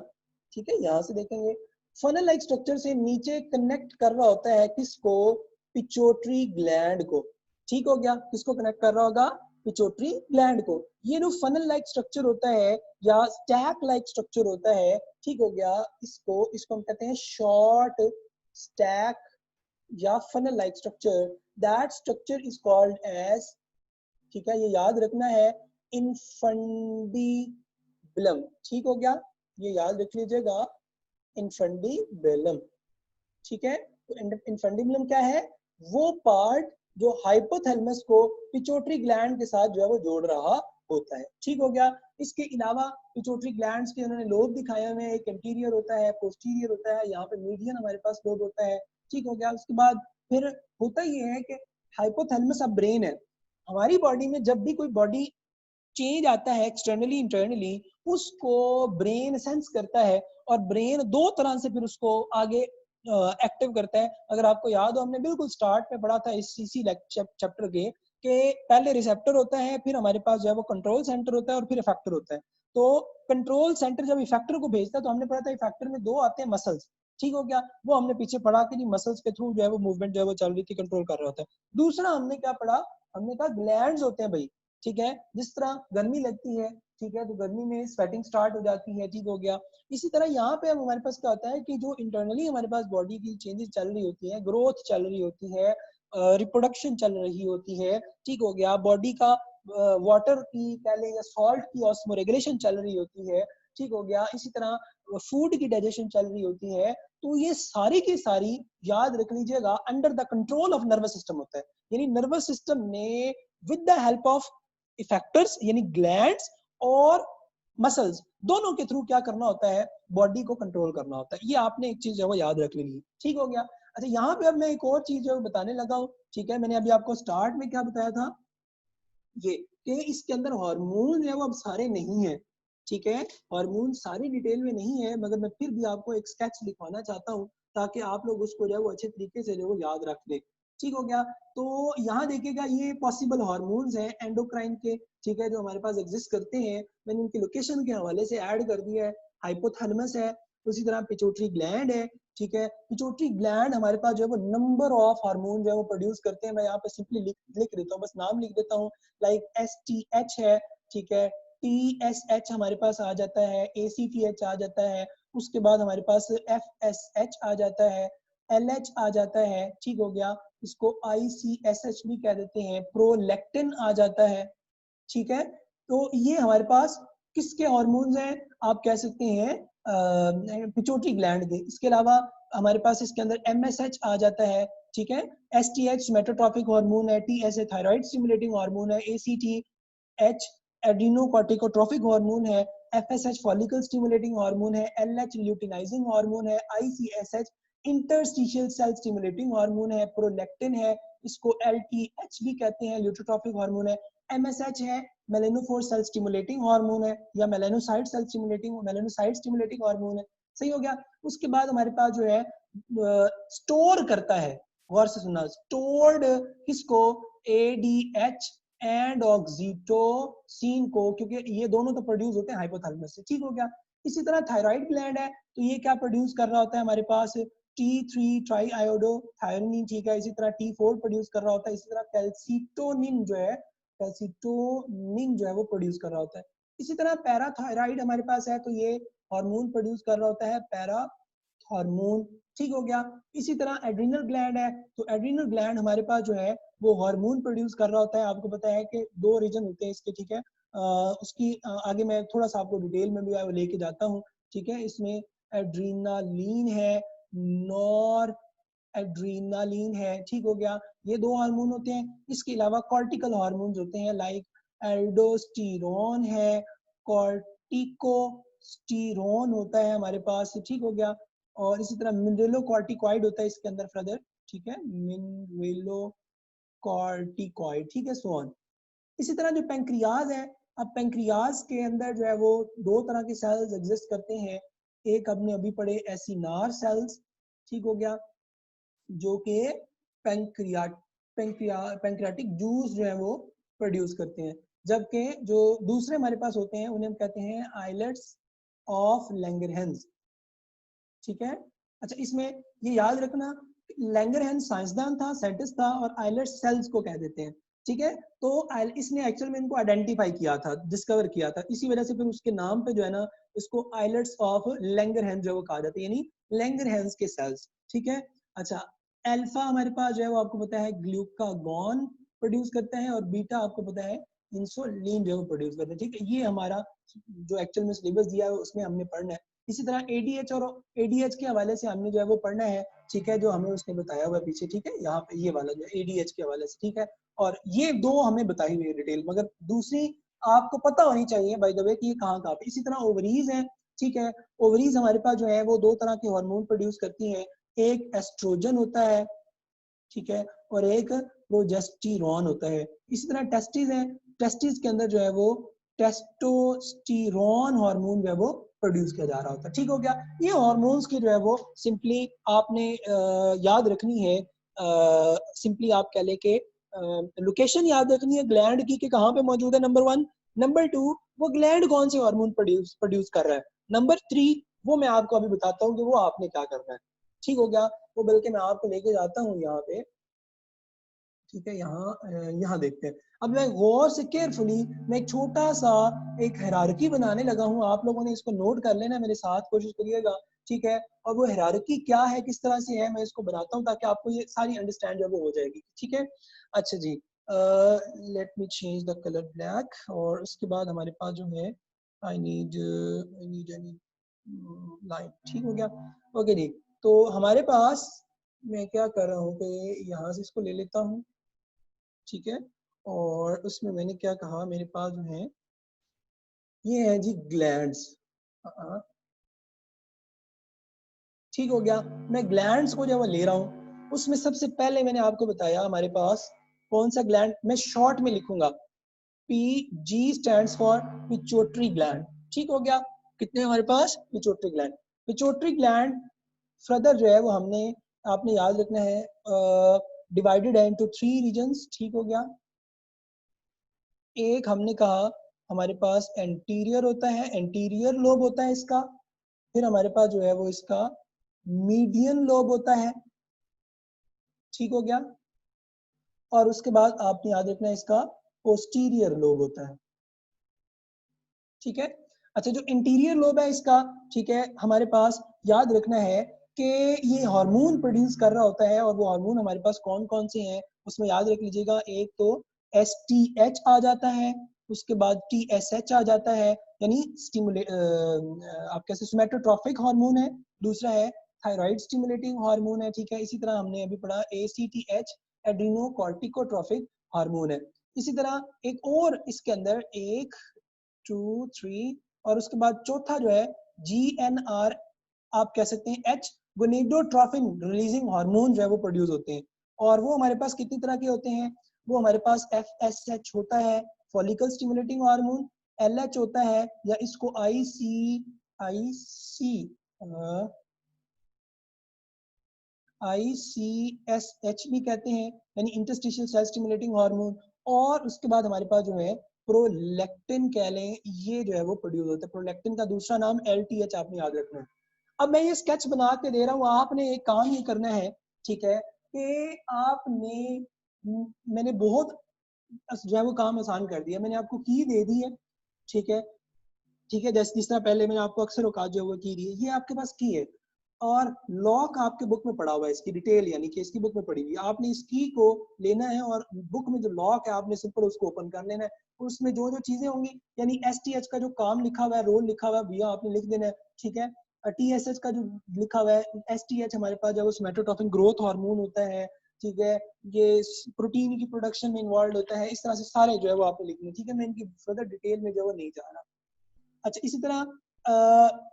ठीक है, यहाँ से देखेंगे फनल लाइक स्ट्रक्चर से नीचे कनेक्ट कर रहा होता है किसको, पिट्यूटरी ग्लैंड को, ठीक हो गया, किसको कनेक्ट कर रहा होगा, पिट्यूटरी ग्लैंड को। ये जो फनल लाइक स्ट्रक्चर होता है या स्टैक लाइक स्ट्रक्चर होता है, ठीक हो गया, इसको हम कहते हैं शॉर्ट स्टैक या funnel like structure, that structure is called as, ठीक है, ये याद रखना है, इनफंडीबुलम, ठीक हो गया, ये याद रख लीजिएगा, इनफंडीबुलम, ठीक है। तो इनफंडीबुलम क्या है, वो पार्ट जो हाइपोथैलेमस को पिट्यूटरी ग्लैंड के साथ जो है वो जोड़ रहा होता है, ठीक हो गया। इसके अलावा पिट्यूटरी ग्लैंड्स के उन्होंने लोब दिखाए हुए हैं, एक इंटीरियर होता है, पोस्टीरियर होता है, यहाँ पे मीडियन हमारे पास लोब होता है, ठीक हो गया। उसके बाद फिर होता ये है कि हाइपोथैलेमस अब ब्रेन है, हमारी बॉडी में जब भी कोई बॉडी चेंज आता है एक्सटर्नली इंटरनली, उसको ब्रेन सेंस करता है, और ब्रेन दो तरह से फिर उसको आगे एक्टिव करता है। अगर आपको याद हो, हमने बिल्कुल स्टार्ट में पढ़ा था इसी चैप्टर के कि पहले रिसेप्टर होता है, फिर हमारे पास जो है वो कंट्रोल सेंटर होता है, और फिर इफेक्टर होता है। तो कंट्रोल सेंटर जब इफेक्टर को भेजता है, तो हमने पढ़ा था इफेक्टर में दो आते हैं मसल्स, ठीक हो गया, वो हमने पीछे पढ़ा कि मसल्स के थ्रू जो है वो मूवमेंट जो है वो चल रही थी, कंट्रोल कर रहा होता है। दूसरा हमने क्या पढ़ा, हमने कहा ग्लैंड्स होते हैं भाई, ठीक है। जिस तरह गर्मी लगती है, ठीक है, तो गर्मी में स्वेटिंग स्टार्ट हो जाती है, ठीक हो गया। इसी तरह यहाँ पे अब हमारे पास क्या होता है कि जो इंटरनली हमारे पास बॉडी की चेंजेस चल रही होती है, ग्रोथ चल रही होती है, रिप्रोडक्शन चल रही होती है, ठीक हो गया। बॉडी का वाटर की कह लें या सॉल्ट की ऑस्मोरेगुलेशन चल रही होती है, ठीक हो गया। इसी तरह फूड की डाइजेशन चल रही होती है। तो ये सारी की सारी याद रख लीजिएगा under the control of nervous system होता है। यानी नर्वस सिस्टम ने with the help of effectors यानी ग्लैंड्स और मसल्स दोनों के थ्रू क्या करना होता है, बॉडी को कंट्रोल करना होता है। ये आपने एक चीज है वो याद रख लेनी है, ठीक हो गया। अच्छा यहाँ पे अब मैं एक और चीज जो बताने लगा हूँ, ठीक है। मैंने अभी आपको स्टार्ट में क्या बताया था, ये कि इसके अंदर हार्मोन है वो अब सारे नहीं है, ठीक है। हार्मोन सारी डिटेल में नहीं है, मगर मैं फिर भी आपको एक स्केच लिखवाना चाहता हूँ ताकि आप लोग उसको जो है वो अच्छे तरीके से जो वो याद रख लें, ठीक हो गया। तो यहाँ देखिएगा ये पॉसिबल हार्मोन्स हैं एंडोक्राइन के, ठीक है, जो हमारे पास एग्जिस्ट करते हैं। मैंने उनकी लोकेशन के हवाले से ऐड कर दिया है। हाइपोथैलेमस है, उसी तरह पिट्यूटरी ग्लैंड है, ठीक है। पिट्यूटरी ग्लैंड हमारे पास जो है वो नंबर ऑफ हार्मोन जो है वो प्रोड्यूस करते हैं। मैं यहाँ पे सिंपली लिख देता हूँ, बस नाम लिख देता हूँ। लाइक STH है, ठीक है, TSH हमारे पास आ जाता है, ACTH आ जाता है, उसके बाद हमारे पास FSH आ जाता है, LH आ जाता है, ठीक हो गया। इसको ICSH भी कह देते हैं, प्रोलैक्टिन आ जाता है, ठीक है। तो ये हमारे पास किसके हार्मोन्स हैं, आप कह सकते हैं पिट्यूटरी ग्लैंड के। इसके अलावा हमारे पास इसके अंदर MSH आ जाता है, ठीक है। STH मेटोट्रॉपिक हार्मोन है, TSA थायराइड स्टिमुलेटिंग हार्मोन है, ACTH एड्रीनोकॉर्टिकोट्रोफिक हार्मोन है, FSH फॉलिकल स्टिमुलेटिंग हार्मोन है, LH ल्यूटिनाइजिंग हार्मोन है, ICSH interstitial cell stimulating hormone है, प्रोलैक्टिन है, इसको LTH भी कहते हैं, ल्यूटोट्रॉफिक हार्मोन है। MSH है, मेलानोफोर सेल स्टिमुलेटिंग हार्मोन है, या मेलानोसाइट स्टिमुलेटिंग हार्मोन है, सही हो गया। उसके बाद हमारे पास जो है स्टोर करता है, गौर से सुनना, स्टोर्ड किसको, ADH एंड ऑक्सीटोसिन को, क्योंकि ये दोनों तो प्रोड्यूस होते हैं हाइपोथैलेमस से, ठीक हो गया। इसी तरह थायराइड ग्लैंड है, तो ये क्या प्रोड्यूस कर रहा होता है हमारे पास, T3 ट्राई आयोडोथायरोनिन, ठीक है। इसी तरह T4 प्रोड्यूस कर रहा होता है। इसी तरह कैल्सिटोनिन जो है वो प्रोड्यूस कर रहा होता है। इसी तरह पैराथायराइड हमारे पास है, तो ये हार्मोन प्रोड्यूस कर रहा होता है, पैरा हार्मोन, ठीक हो गया। इसी तरह एड्रीनल ग्लैंड है, तो एड्रीनल ग्लैंड हमारे पास जो है वो हार्मोन प्रोड्यूस कर रहा होता है। आपको पता है कि 2 रीजन होते हैं इसके, ठीक है। उसकी आगे मैं थोड़ा सा आपको डिटेल में भी लेके जाता हूँ, ठीक है। इसमें एड्रीनालीन है, नॉर एड्रीनालीन है, ठीक हो गया। ये 2 हार्मोन होते हैं। इसके अलावा कॉर्टिकल हार्मोन्स होते हैं, लाइक एल्डोस्टेरोन है, कॉर्टिकोस्टेरोन होता है हमारे पास, ठीक हो गया। और इसी तरह मिनरलोकॉर्टिकॉइड होता है इसके अंदर ब्रदर, ठीक है, मिनरलोकॉर्टिकॉइड, ठीक है, सो ऑन। इसी तरह जो पेंक्रियाज है, अब पेंक्रियाज के अंदर जो है वो 2 तरह के सेल्स एग्जिस्ट करते हैं। एक हमने अभी पढ़े एसिनार सेल्स, ठीक हो गया, जो कि पैंक्रियाटिक जूस जो है वो प्रोड्यूस करते हैं। जबकि जो दूसरे हमारे पास होते हैं उन्हें हम कहते हैं आइलेट्स ऑफ लैंगरहैंस, ठीक है। अच्छा इसमें ये याद रखना, लैंगरहैंस साइंसदान था, साइंटिस्ट था, और आइलेट्स सेल्स को कह देते हैं, ठीक है। तो इसने एक्चुअल में इनको आइडेंटिफाई किया था, डिस्कवर किया था, इसी वजह से फिर उसके नाम पे जो है ना इसको आइलेट्स ऑफ लैंगरहैंस जो वो कहा जाता है, यानी लैंगरहैंस के सेल्स, ठीक है। अच्छा अल्फा हमारे पास जो है वो आपको पता है ग्लूकागॉन प्रोड्यूस करता है, और बीटा आपको पता है इंसुलिन जो है वो प्रोड्यूस करता है, ठीक है। ये हमारा जो एक्चुअल में सिलेबस दिया है उसमें हमने पढ़ना है। इसी तरह ADH और ADH के हवाले से हमने जो है वो पढ़ना है, ठीक है, जो हमें उसने बताया हुआ है पीछे, ठीक है, यहाँ पे ये वाला जो है ADH के हवाले से, ठीक है। और ये 2 हमें बताई हुई है डिटेल, मगर दूसरी आपको पता होनी चाहिए बाय द वे कि ये कहाँ कहाँ पे। इसी तरह ओवरीज है, ठीक है। ओवरीज हमारे पास जो है वो 2 तरह के हार्मोन प्रोड्यूस करती है, एक एस्ट्रोजन होता है, ठीक है, और एक प्रोजेस्टेरॉन होता है। इसी तरह टेस्टिस है, टेस्टिस के अंदर जो है वो टेस्टोस्टेरोन हार्मोन जो है वो प्रोड्यूस किया जा रहा होता है, ठीक हो गया। ये हार्मोन्स की जो है वो सिंपली आपने याद रखनी है, सिंपली आप कह ले के लोकेशन याद रखनी है ग्लैंड की कि कहाँ पे मौजूद है, नंबर 1। नंबर 2 वो ग्लैंड कौन से हार्मोन प्रोड्यूस कर रहा है। नंबर 3 वो मैं आपको अभी बताता हूँ कि वो आपने क्या करना है, ठीक हो गया। वो बल्कि मैं आपको लेके जाता हूँ यहाँ पे, ठीक है, यहाँ देखते हैं। अब मैं गौर से केयरफुली मैं एक छोटा सा एक हायरार्की बनाने लगा हूँ, आप लोगों ने इसको नोट कर लेना, मेरे साथ कोशिश करिएगा, ठीक है। और वो हायरार्की क्या है, किस तरह से है, मैं इसको बनाता हूँ ताकि आपको ये सारी अंडरस्टैंड जो वो हो जाएगी, ठीक है। अच्छा जी, let me change the colour black. और उसके बाद हमारे पास जो है आई नीड लाइन, ठीक हो गया। ओके जी, तो हमारे पास मैं क्या कर रहा हूँ कि यहाँ से इसको ले लेता हूँ, ठीक है। और उसमें मैंने क्या कहा, मेरे पास जो है ये है जी ग्लैंड्स, ठीक हो गया। मैं ग्लैंड्स को जब ले रहा हूँ, उसमें सबसे पहले मैंने आपको बताया हमारे पास कौन सा ग्लैंड, मैं शॉर्ट में लिखूंगा PG stands for pituitary gland, ठीक हो गया। कितने हमारे पास pituitary gland, pituitary gland further जो है वो हमने आपने याद रखना है डिवाइडेड है इनटू 3 रीजन्स, ठीक हो गया। एक हमने कहा हमारे पास एंटीरियर होता है, एंटीरियर लोब होता है इसका, फिर हमारे पास जो है वो इसका मीडियन लोब होता है, ठीक हो गया। और उसके बाद आपने याद रखना है इसका पोस्टीरियर लोब होता है, ठीक है। अच्छा, जो इंटीरियर लोब है इसका, ठीक है, हमारे पास याद रखना है कि ये हार्मोन प्रोड्यूस कर रहा होता है, और वो हार्मोन हमारे पास कौन कौन से हैं उसमें याद रख लीजिएगा। एक तो STH आ जाता है, उसके बाद TSH आ जाता है, यानी स्टिमुलेट आप कैसे सोमैटोट्रॉफिक हार्मोन है, दूसरा है थायराइड स्टिमुलेटिंग हार्मोन है, ठीक है। इसी तरह हमने अभी पढ़ा ACTH एड्रीनोकॉर्टिकोट्रॉफिक हार्मोन है। इसी तरह एक और इसके अंदर 1 2 3 और उसके बाद चौथा जो है GNR, आप कह सकते हैं H गोनेडोट्रोफिन रिलीजिंग हार्मोन जो है वो प्रोड्यूस होते हैं। और वो हमारे पास कितनी तरह के होते हैं, वो हमारे पास FSH होता है फॉलिकल स्टिमुलेटिंग हार्मोन, LH होता है, या इसको ICSH भी कहते हैं, यानी इंटरस्टिशियल सेल स्टिमुलेटिंग हार्मोन। और उसके बाद हमारे पास जो है प्रोलैक्टिन कह लें, ये जो है वो प्रोड्यूस होता है। प्रोलैक्टिन का दूसरा नाम LTH आपने याद रखना है। अब मैं ये स्केच बना के दे रहा हूँ, आपने एक काम ये करना है, ठीक है, कि आपने मैंने बहुत जो है वो काम आसान कर दिया, मैंने आपको की दे दी है, ठीक है, ठीक है। जैसे जिस तरह पहले मैंने आपको अक्सर औकात जो है वो की दी है, ये आपके पास की है, और लॉक आपके बुक में पड़ा हुआ है, इसकी डिटेल यानी कि इसकी बुक में पड़ी हुई है। आपने इस की को लेना है और बुक में जो लॉक है आपने सिंपल उसको ओपन कर लेना है। उसमें जो जो चीजें होंगी, यानी STH का जो काम लिखा हुआ है, रोल लिखा हुआ है, भैया आपने लिख देना है, ठीक है। TSH का जो लिखा हुआ है, STH हमारे पास जो सोमैटोट्रोफिन ग्रोथ हार्मोन होता है, ठीक है, ये प्रोटीन की प्रोडक्शन में इन्वॉल्व होता है। इस तरह से सारे जो है वो आपने लिखने, ठीक है। मैं इनकी फर्दर डिटेल में जो है वो नहीं जा रहा। अच्छा, इसी तरह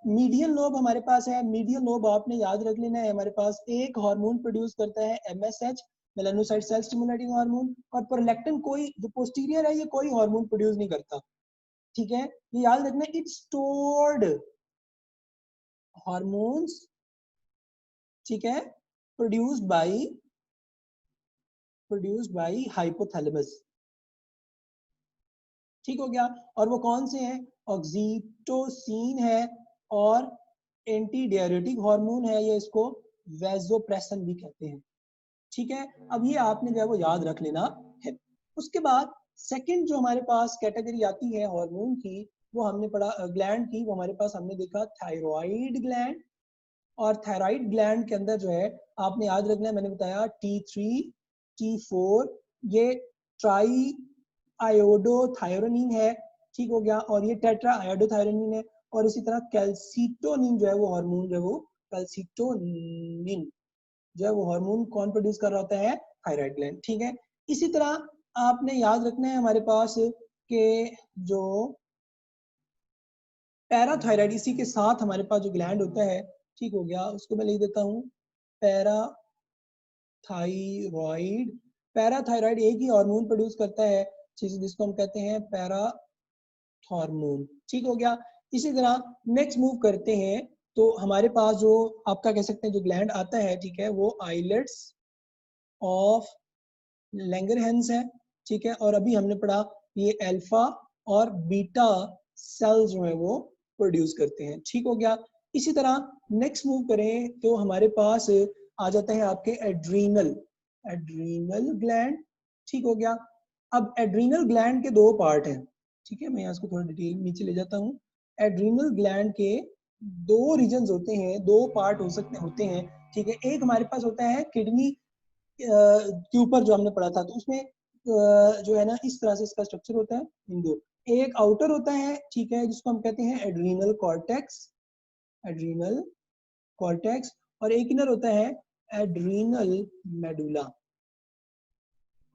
मीडियन लोब हमारे पास है। मीडियन लोब आपने याद रख लेना है, हमारे पास एक हार्मोन प्रोड्यूस करता है MSH melanocyte cell stimulating hormone, और प्रोलैक्टिन कोई जो पोस्टीरियर है ये कोई हार्मोन प्रोड्यूस नहीं करता, ठीक है। ये याद रखना, इट्स स्टोर्ड हार्मोन्स, ठीक है, प्रोड्यूस्ड बाय हाइपोथैलेमस, ठीक हो गया। और वो कौन से हैं, ऑक्सीटोसिन है, और एंटी डायरेटिक हार्मोन है, ये इसको वैसोप्रेसिन भी कहते हैं, ठीक है। अब ये आपने जो है वो याद रख लेना है। उसके बाद सेकंड जो हमारे पास कैटेगरी आती है हार्मोन की, वो हमने पढ़ा ग्लैंड की, वो हमारे पास हमने देखा थायराइड ग्लैंड। और थायराइड ग्लैंड के अंदर जो है आपने याद रखना है, मैंने बताया T3 T4, ये ट्राई आयोडोथायरोनिन है, ठीक हो गया, और ये टेट्रा आयोडोथायरोनिन है। और इसी तरह कैल्सिटोनिन जो है वो हार्मोन जो है वो कैल्सिटोनिन जो है वो हार्मोन कौन प्रोड्यूस कर रहा होता है, थायराइड ग्लैंड, ठीक है। इसी तरह आपने याद रखना है हमारे पास के जो पैराथायराइड, इसी के साथ हमारे पास जो ग्लैंड होता है, ठीक हो गया, उसको मैं लिख देता हूँ पैराथायरॉइड। पैराथायरॉइड एक ही हार्मोन प्रोड्यूस करता है जिसको हम कहते हैं पैराथॉर्मोन, ठीक हो गया। इसी तरह नेक्स्ट मूव करते हैं, तो हमारे पास जो आपका कह सकते हैं जो ग्लैंड आता है, ठीक है, वो आइलेट्स ऑफ लैंगरहैंस है, ठीक है। और अभी हमने पढ़ा ये अल्फा और बीटा सेल जो है वो प्रोड्यूस करते हैं, ठीक हो गया। इसी तरह नेक्स्ट मूव करें तो हमारे पास आ जाता है आपके एड्रीनल ग्लैंड, ठीक हो गया। अब एड्रीनल ग्लैंड के दो पार्ट हैं, ठीक है, मैं यहाँ इसको थोड़ा डिटेल नीचे ले जाता हूँ। एड्रीनल ग्लैंड के दो रीजन्स होते हैं, दो पार्ट होते हैं, ठीक है। एक हमारे पास होता है किडनी के ऊपर जो हमने पढ़ा था, तो उसमें जो है ना इस तरह से इसका स्ट्रक्चर होता है इन दो। एक आउटर होता है, ठीक है, जिसको हम कहते हैं एड्रीनल कॉर्टेक्स, एड्रीनल कॉर्टेक्स, और एक इनर होता है एड्रीनल मेडुला।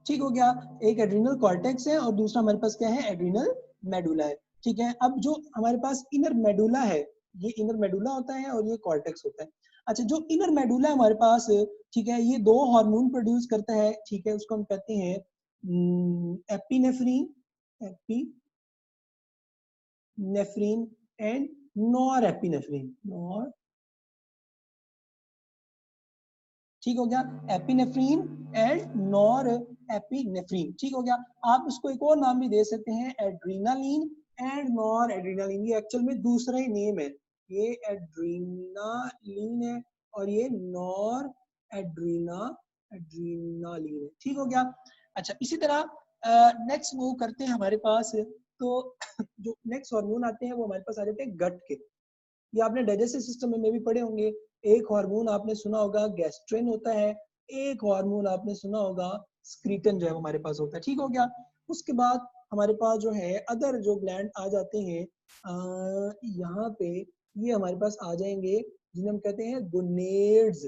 ठीक हो गया, एक एड्रीनल कॉर्टेक्स है और दूसरा हमारे पास क्या है, एड्रीनल मेडुला है, ठीक है। अब जो हमारे पास इनर मेडुला है, ये इनर मेडुला होता है और ये कॉर्टेक्स होता है। अच्छा, जो इनर मेडुला है हमारे पास, ठीक है, ये दो हार्मोन प्रोड्यूस करता है, ठीक है, उसको हम कहते हैं epinephrine, epinephrine and nor epinephrine, nor, ठीक हो गया, एपिनेफ्रीन एंड नॉर एपिनेफ्रीन, ठीक हो गया। आप इसको एक और नाम भी दे सकते हैं, एड्रीनालीन एंड नॉर एड्रीनालीन। ये एक्चुअल में दूसरा ही नेम है, ये एड्रीनालीन है और ये नॉर एड्रीनालीन है, ठीक हो गया। अच्छा, इसी तरह नेक्स्ट मूव करते हैं हमारे पास, तो जो नेक्स्ट हार्मोन आते हैं वो हमारे पास आ जाते हैं गट के। ये आपने डाइजेस्टिव सिस्टम में भी पढ़े होंगे। एक हार्मोन आपने सुना होगा गैस्ट्रिन होता है, एक हार्मोन आपने सुना होगा स्क्रीटन जो है हमारे पास होता है, ठीक हो गया। उसके बाद हमारे पास जो है अदर जो ग्लैंड आ जाते हैं यहाँ पे, ये हमारे पास आ जाएंगे जिन्हें हम कहते हैं गोनेड्स।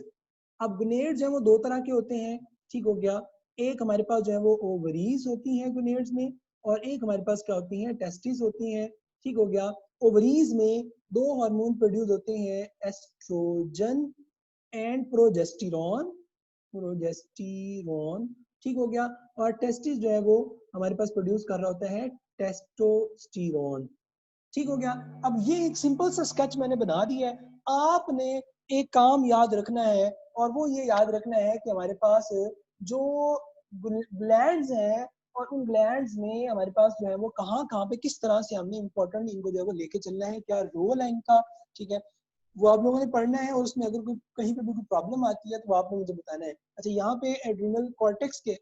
अब गोनेड्स हैं वो दो तरह के होते हैं, ठीक हो गया। एक हमारे पास जो है वो ओवरीज होती हैं गोनेड्स में, और एक हमारे पास क्या होती हैं, टेस्टिस होती हैं, ठीक हो गया। ओवरीज में दो हार्मोन प्रोड्यूस होते हैं, एस्ट्रोजन एंड प्रोजेस्टेरॉन, प्रोजेस्टेरॉन, ठीक हो गया। और टेस्टिस जो है वो हमारे पास प्रोड्यूस कर रहा होता है टेस्टोस्टेरॉन, ठीक हो गया। अब ये एक सिंपल सा स्केच मैंने बना दिया है, आपने एक काम याद रखना है, और वो ये याद रखना है कि हमारे पास जो ग्लैंड्स हैं, और उन ग्लैंड्स में हमारे पास जो है वो कहाँ कहाँ पे किस तरह से हमने इंपॉर्टेंट इनको जो है वो लेके चलना है, क्या रोल है इनका, ठीक है, वो आप लोगों ने पढ़ना है। और उसमें अगर कोई कहीं पे भी कोई प्रॉब्लम आती है तो आपने मुझे बताना है। अच्छा, यहाँ पे एड्रिनल कॉर्टेक्स के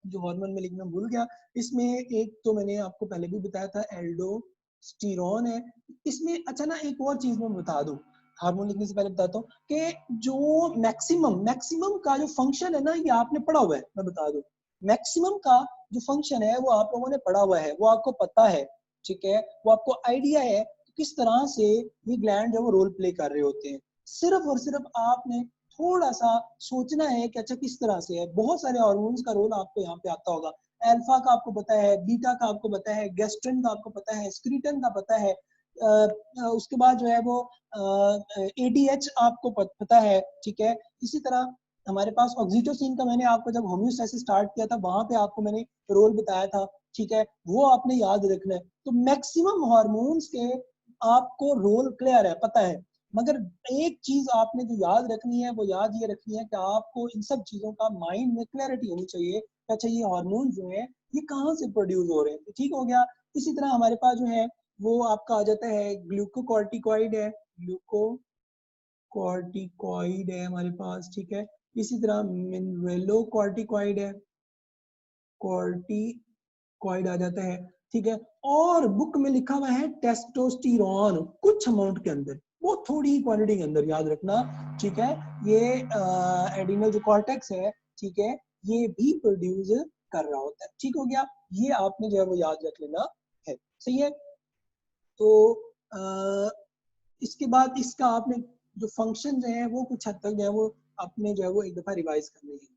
जो हार्मोन में लिखना भूल गया, इसमें एक तो मैंने आपको पहले भी बताया था एल्डोस्टेरॉन है इसमें। अच्छा ना, एक और चीज मैं बता दूं, हार्मोन लिखने से पहले बताता हूँ कि जो मैक्सिमम का जो फंक्शन है ना, ये आपने पढ़ा हुआ है, मैं बता दूं, मैक्सिमम का जो फंक्शन है वो आप लोगों ने पढ़ा हुआ है, वो आपको पता है, ठीक है, वो आपको आइडिया है किस तरह से ये ग्लैंड जो वो रोल प्ले कर रहे होते हैं। सिर्फ और सिर्फ आपने थोड़ा सा सोचना है कि अच्छा किस तरह से है। बहुत सारे हार्मोन्स का रोल आपको यहाँ पे आता होगा, अल्फा का आपको पता है, बीटा का आपको पता है, गैस्ट्रिन का आपको पता है, स्क्रीटन का पता है, उसके बाद जो है वो एडीएच आपको पता है, ठीक है। इसी तरह हमारे पास ऑक्सीटोसिन का मैंने आपको जब होम्योस्टैसिस स्टार्ट किया था वहां पे आपको मैंने रोल बताया था, ठीक है, वो आपने याद रखना है। तो मैक्सिमम हार्मोन्स के आपको रोल क्लियर है, पता है, मगर एक चीज आपने जो याद रखनी है वो याद ये रखनी है कि आपको इन सब चीजों का माइंड में क्लैरिटी होनी चाहिए कि अच्छा ये हार्मोन जो है ये कहाँ से प्रोड्यूस हो रहे हैं, ठीक हो गया। इसी तरह हमारे पास जो है वो आपका आ जाता है ग्लूकोकॉर्टिकॉइड है, ग्लूकोकॉर्टिकॉइड है हमारे पास, ठीक है। इसी तरह मिनरलोकॉर्टिकॉइड है, कॉर्टिकॉइड आ जाता है, ठीक है। और बुक में लिखा हुआ है टेस्टोस्टेरॉन, कुछ अमाउंट के अंदर, वो थोड़ी क्वांटिटी के अंदर, याद रखना, ठीक है। ये एडिनल जो कॉर्टेक्स है, ठीक है, ये भी प्रोड्यूस कर रहा होता है, ठीक हो गया। ये आपने जो है वो याद रख लेना है, सही है। तो आ, इसके बाद इसका आपने जो फंक्शन जो है वो कुछ हद तक जो है वो आपने जो है वो एक दफा रिवाइज करनी है,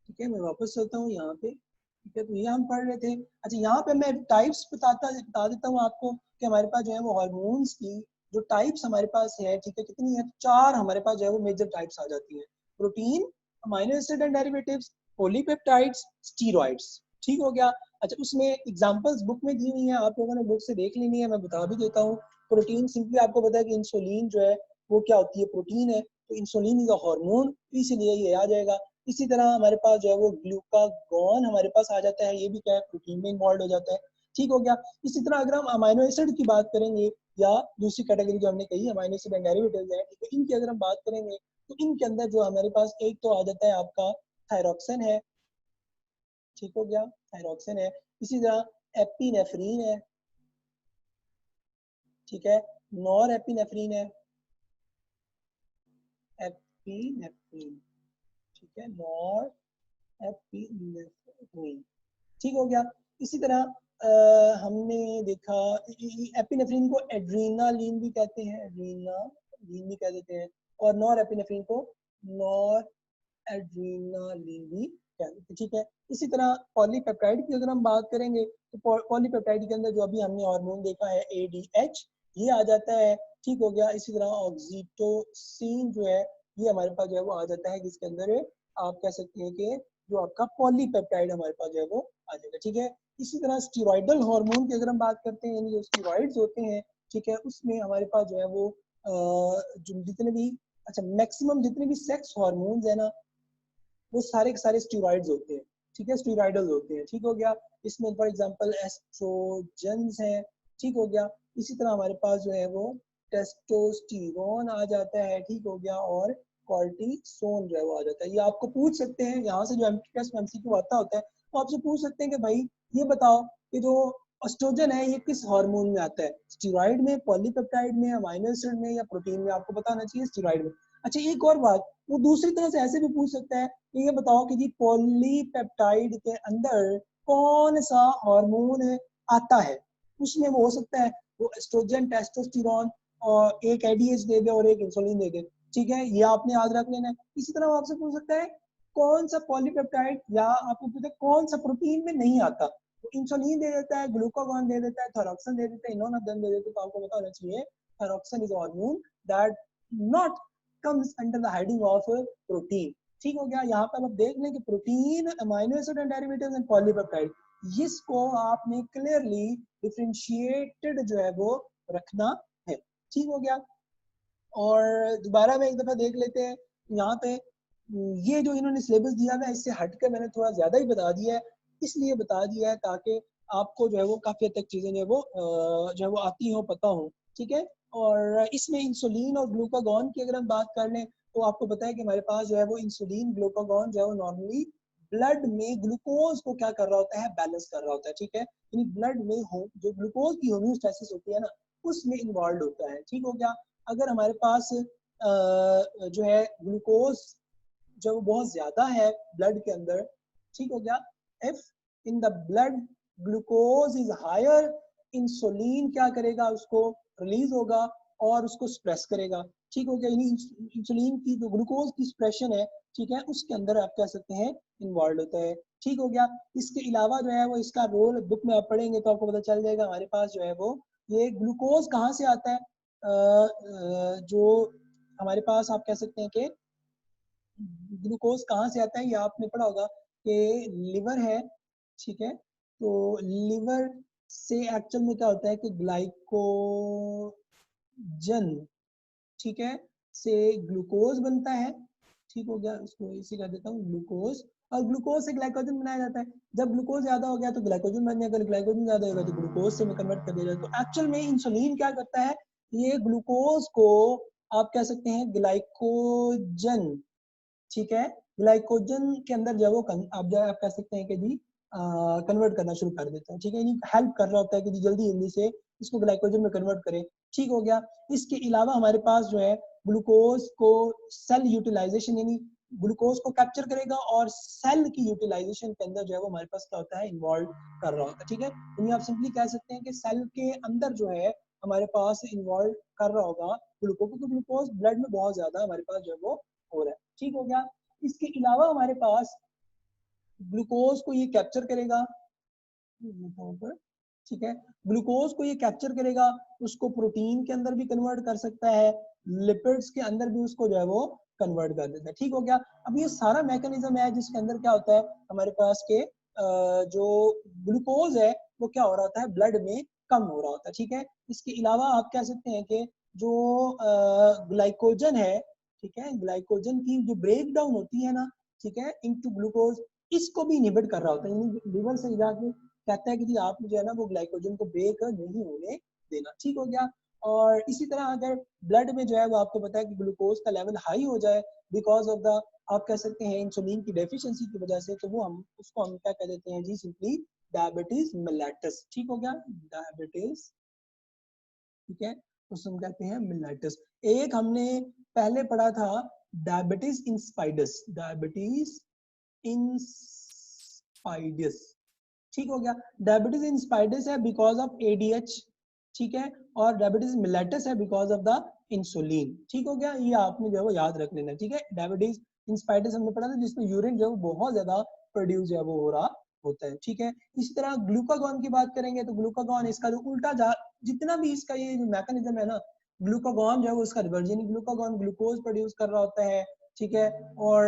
ठीक है। मैं वापस चलता हूँ यहाँ पे, ठीक है, तो ये हम पढ़ रहे थे। अच्छा, यहाँ पे मैं टाइप्स बता देता हूँ आपको कि हमारे पास जो है वो हार्मोन्स की जो टाइप्स हमारे पास है, ठीक है, कितनी है, चार हमारे पास जो है वो मेजर टाइप्स आ जाती है, protein, amino acid and derivatives, polypeptides, steroids, ठीक हो गया। अच्छा, उसमें एग्जांपल्स बुक में दी हुई हैं, आप लोगों ने बुक से देख लेनी है, मैं बता भी देता हूँ। प्रोटीन सिंपली आपको पता है कि इंसुलिन जो है वो क्या होती है, प्रोटीन है, तो इंसुलिन इज अ हार्मोन, इसलिए ये आ जाएगा। इसी तरह हमारे पास जो है वो ग्लूकागॉन हमारे पास आ जाता है, ये भी क्या है, प्रोटीन में इन्वॉल्व हो जाता है, ठीक हो गया। इसी तरह अगर हम अमीनो एसिड की बात करेंगे, या दूसरी कैटेगरी जो हमने कही अमीनो एसिड एंड डेरिवेटिव्स है, ठीक है, इनकी अगर हम बात करेंगे तो इनके अंदर जो हमारे पास एक तो आ जाता है आपका थायरॉक्सिन है, ठीक हो गया, थायरॉक्सिन है। इसी तरह एपिनेफ्रीन है, ठीक है, नॉर एपिनेफ्रीन है, एपिनेफ्रीन, ठीक है, नॉर एपिनेफ्रीन, ठीक हो गया। इसी तरह हमने देखा एपिनेफ्रीन को एड्रीनालीन भी कहते हैं, एड्रीनालीन भी कह देते हैं, और नॉर एपिनेफ्रीन को नॉर एड्रीनालीन भी कहते हैं, ठीक है। इसी तरह पॉलीपेप्टाइड की अगर हम बात करेंगे तो पॉलीपेप्टाइड के अंदर जो अभी हमने हार्मोन देखा है ADH, ये आ जाता है, ठीक हो गया। इसी तरह ऑक्सीटोसिन जो है ये हमारे पास जो है वो आ जाता है, जिसके अंदर आप कह सकते हैं कि जो आपका पॉलीपेप्टाइड हमारे पास जो है वो आ जाएगा, ठीक है। इसी तरह स्टीरॉयडल हार्मोन की अगर हम बात करते हैं, यानी जो स्टीरॉइड्स होते हैं, ठीक है, उसमें हमारे पास जो है वो जो जितने भी अच्छा मैक्सिमम जितने भी सेक्स हार्मोन्स है ना, वो सारे के सारे स्टीरॉइड्स होते हैं, ठीक है, स्टीरॉइडल होते हैं, ठीक हो गया। इसमें फॉर एग्जांपल एस्ट्रोजन्स हैं, ठीक हो गया। इसी तरह हमारे पास जो है वो टेस्टोस्टेरोन आ जाता है, ठीक हो गया, और कॉर्टिसोन जो है वो आ जाता है। ये आपको पूछ सकते हैं यहाँ से, जो एमटीएस में एमसीक्यू आता होता है, तो आपसे पूछ सकते हैं कि भाई ये बताओ कि जो एस्ट्रोजन है ये किस हार्मोन में आता है, स्टीरॉइड में, पॉलीपेप्टाइड में, अमीनो एसिड में, या प्रोटीन में? आपको बताना चाहिए स्टीरॉइड में। अच्छा, एक और बात, वो दूसरी तरह से ऐसे भी पूछ सकता है कि ये बताओ कि जी पॉलीपेप्टाइड के अंदर कौन सा हार्मोन आता है, उसमें वो हो सकता है वो एस्ट्रोजन, टेस्टोस्टेरोन, और एक एडीएच दे दे और एक इंसुलिन दे दे, ठीक है, ये आपने याद रख लेना है। इसी तरह वो आपसे पूछ सकता है कौन सा पॉलीपेप्टाइड, या आपको पूछता है कौन सा प्रोटीन में नहीं आता, तो इंसुलिन दे देता है, ग्लूकागॉन दे देता है, थायरॉक्सिन दे देता है, इन्होंने दे देते हैं, तो आपको पता होना चाहिए thyroxine is hormone that not comes under the heading of protein, ठीक हो गया। यहाँ पर आप देख लें कि protein, amino acid and derivatives and polypeptide, इसको आपने क्लियरली डिफरेंशिएटेड जो है वो रखना है, ठीक हो गया। और दोबारा मैं एक दफा देख लेते हैं यहाँ पे, ये जो इन्होंने सिलेबस दिया है इससे हटकर मैंने थोड़ा ज्यादा ही बता दिया है, इसलिए बता दिया है ताकि आपको जो है वो काफी हद तक चीजें जो है वो जो है वो आती हो, पता हो, ठीक है। और इसमें इंसुलिन और ग्लूकागॉन की अगर हम बात कर लें तो आपको पता है कि हमारे पास जो है वो इंसुलिन, ग्लूकागॉन जो है वो नॉर्मली ब्लड में ग्लूकोज को क्या कर रहा होता है, बैलेंस कर रहा होता है, ठीक है। यानी ब्लड में जो ग्लूकोज की होम्योस्टेसिस होती है ना, उसमें इन्वॉल्व होता है, ठीक हो गया। अगर हमारे पास जो है ग्लूकोज जो बहुत ज्यादा है ब्लड के अंदर, ठीक हो गया, if in the blood glucose is higher, insulin क्या करेगा, उसको रिलीज होगा और उसको स्प्रेस करेगा, ठीक हो गया। इंसुलिन की जो ग्लूकोज की स्प्रेशन है, ठीक है, उसके अंदर आप कह सकते हैं इन्वॉल्व होता है, ठीक हो गया। इसके अलावा जो है वो इसका रोल बुक में आप पढ़ेंगे तो आपको पता चल जाएगा। हमारे पास जो है वो ये ग्लूकोज कहाँ से आता है, जो हमारे पास आप कह सकते हैं कि ग्लूकोज कहाँ से आता है, ये आपने पढ़ा होगा कि लिवर है, ठीक है, तो लिवर से एक्चुअल में क्या होता है कि ग्लाइकोजन, ठीक है, से ग्लूकोज बनता है, ठीक हो गया, इसको इसी कर देता हूँ ग्लूकोज, और ग्लूकोज से ग्लाइकोजन बनाया जाता है। जब ग्लूकोज ज्यादा हो गया तो ग्लाइकोजन बन जाएगा, अगर ग्लाइकोजन ज्यादा होगा तो ग्लूकोज से कन्वर्ट कर दिया जाएगा। तो एक्चुअल में इंसुलिन क्या करता है, ये ग्लूकोज को आप कह सकते हैं ग्लाइकोजन, ठीक है, ग्लाइकोजन के अंदर जो वो आप कह सकते हैं कि जी कन्वर्ट करना शुरू कर देता है, ठीक है, हेल्प कर रहा होता है कि जी जल्दी जल्दी से इसको ग्लाइकोजन में कन्वर्ट करें, ठीक हो गया। इसके अलावा हमारे पास जो है ग्लूकोज को सेल यूटिलाइजेशन, यानी ग्लूकोज को कैप्चर करेगा और सेल की यूटिलाइजेशन के अंदर जो है वो हमारे पास क्या होता है, इन्वॉल्व कर रहा होता है, ठीक है। यानी आप सिंपली कह सकते हैं कि सेल के अंदर जो है हमारे पास इन्वॉल्व कर रहा होगा ग्लूकोज, क्योंकि ग्लूकोज ब्लड में बहुत ज्यादा हमारे पास जो है वो हो रहा है, ठीक हो गया। इसके अलावा हमारे पास ग्लूकोज को ये कैप्चर करेगा, ठीक है, ग्लूकोज को ये कैप्चर करेगा, उसको प्रोटीन के अंदर भी कन्वर्ट कर सकता है, लिपिड्स के अंदर भी उसको जो है वो कन्वर्ट कर देता है, ठीक हो गया। अब ये सारा मैकेनिज्म है जिसके अंदर क्या होता है हमारे पास के जो ग्लूकोज है वो क्या हो रहा होता है, ब्लड में कम हो रहा होता है, ठीक है। इसके अलावा आप कह सकते हैं कि जो ग्लाइकोजन है, ठीक है, ग्लाइकोजन की जो ब्रेक डाउन होती है ना, ठीक है, इनटू ग्लूकोज, इसको भी इनहिबिट कर रहा होता है, लिवर से जाके कहता है कि जी आप जो है ना वो ग्लाइकोजन को ब्रेक नहीं होने देना, ठीक हो गया। और इसी तरह अगर ब्लड में जो है वो आपको पता है कि ग्लूकोज का लेवल हाई हो जाए बिकॉज ऑफ द, आप कह सकते हैं इंसुलिन की डेफिशिएंसी की वजह से, तो वो हम उसको हम क्या कह देते हैं जी, सिंपली डायबिटीज मेलिटस। ठीक हो गया, डायबिटीज, ठीक है, उसको हम कहते हैं मेलिटस। एक हमने पहले पढ़ा था डायबिटीज इंस्पाइडस, डायबिटीज इंस्पाइडस, ठीक हो गया। डायबिटीज इंस्पाइडस है बिकॉज ऑफ एडीएच, ठीक है, और डायबिटीज मेलिटस है बिकॉज ऑफ द इंसुलिन। ठीक हो गया, ये आपने जो है वो याद रख लेना, ठीक है। डायबिटीज इंस्पाइडस हमने पढ़ा था जिसमें यूरिन जो है वो बहुत ज्यादा प्रोड्यूस जो है वो हो रहा होता है, ठीक है। इसी तरह ग्लूकागॉन की बात करेंगे तो ग्लूकागॉन इसका जो उल्टा जितना भी इसका ये जो मैकेनिज्म है ना, ग्लूकागॉन जो है वो उसका रिवर्स, यानी ग्लूकागॉन ग्लूकोज प्रोड्यूस कर रहा होता है, ठीक है। और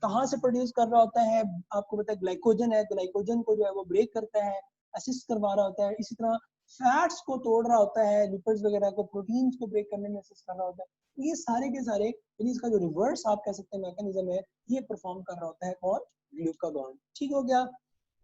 कहाँ से प्रोड्यूस कर रहा होता है, आपको पता है ग्लाइकोजन है, ग्लाइकोजन को जो है वो ब्रेक करता है, असिस्ट करवा रहा होता है। इसी तरह फैट्स को तोड़ रहा होता है, लिपिड्स वगैरह को, प्रोटीन्स को ब्रेक करने में असिस्ट कर रहा होता है। तो ये सारे के सारे, यानी इसका जो रिवर्स आप कह सकते हैं मैकेनिज्म है, ये परफॉर्म कर रहा होता है कौन, ग्लूकागॉन। ठीक हो गया।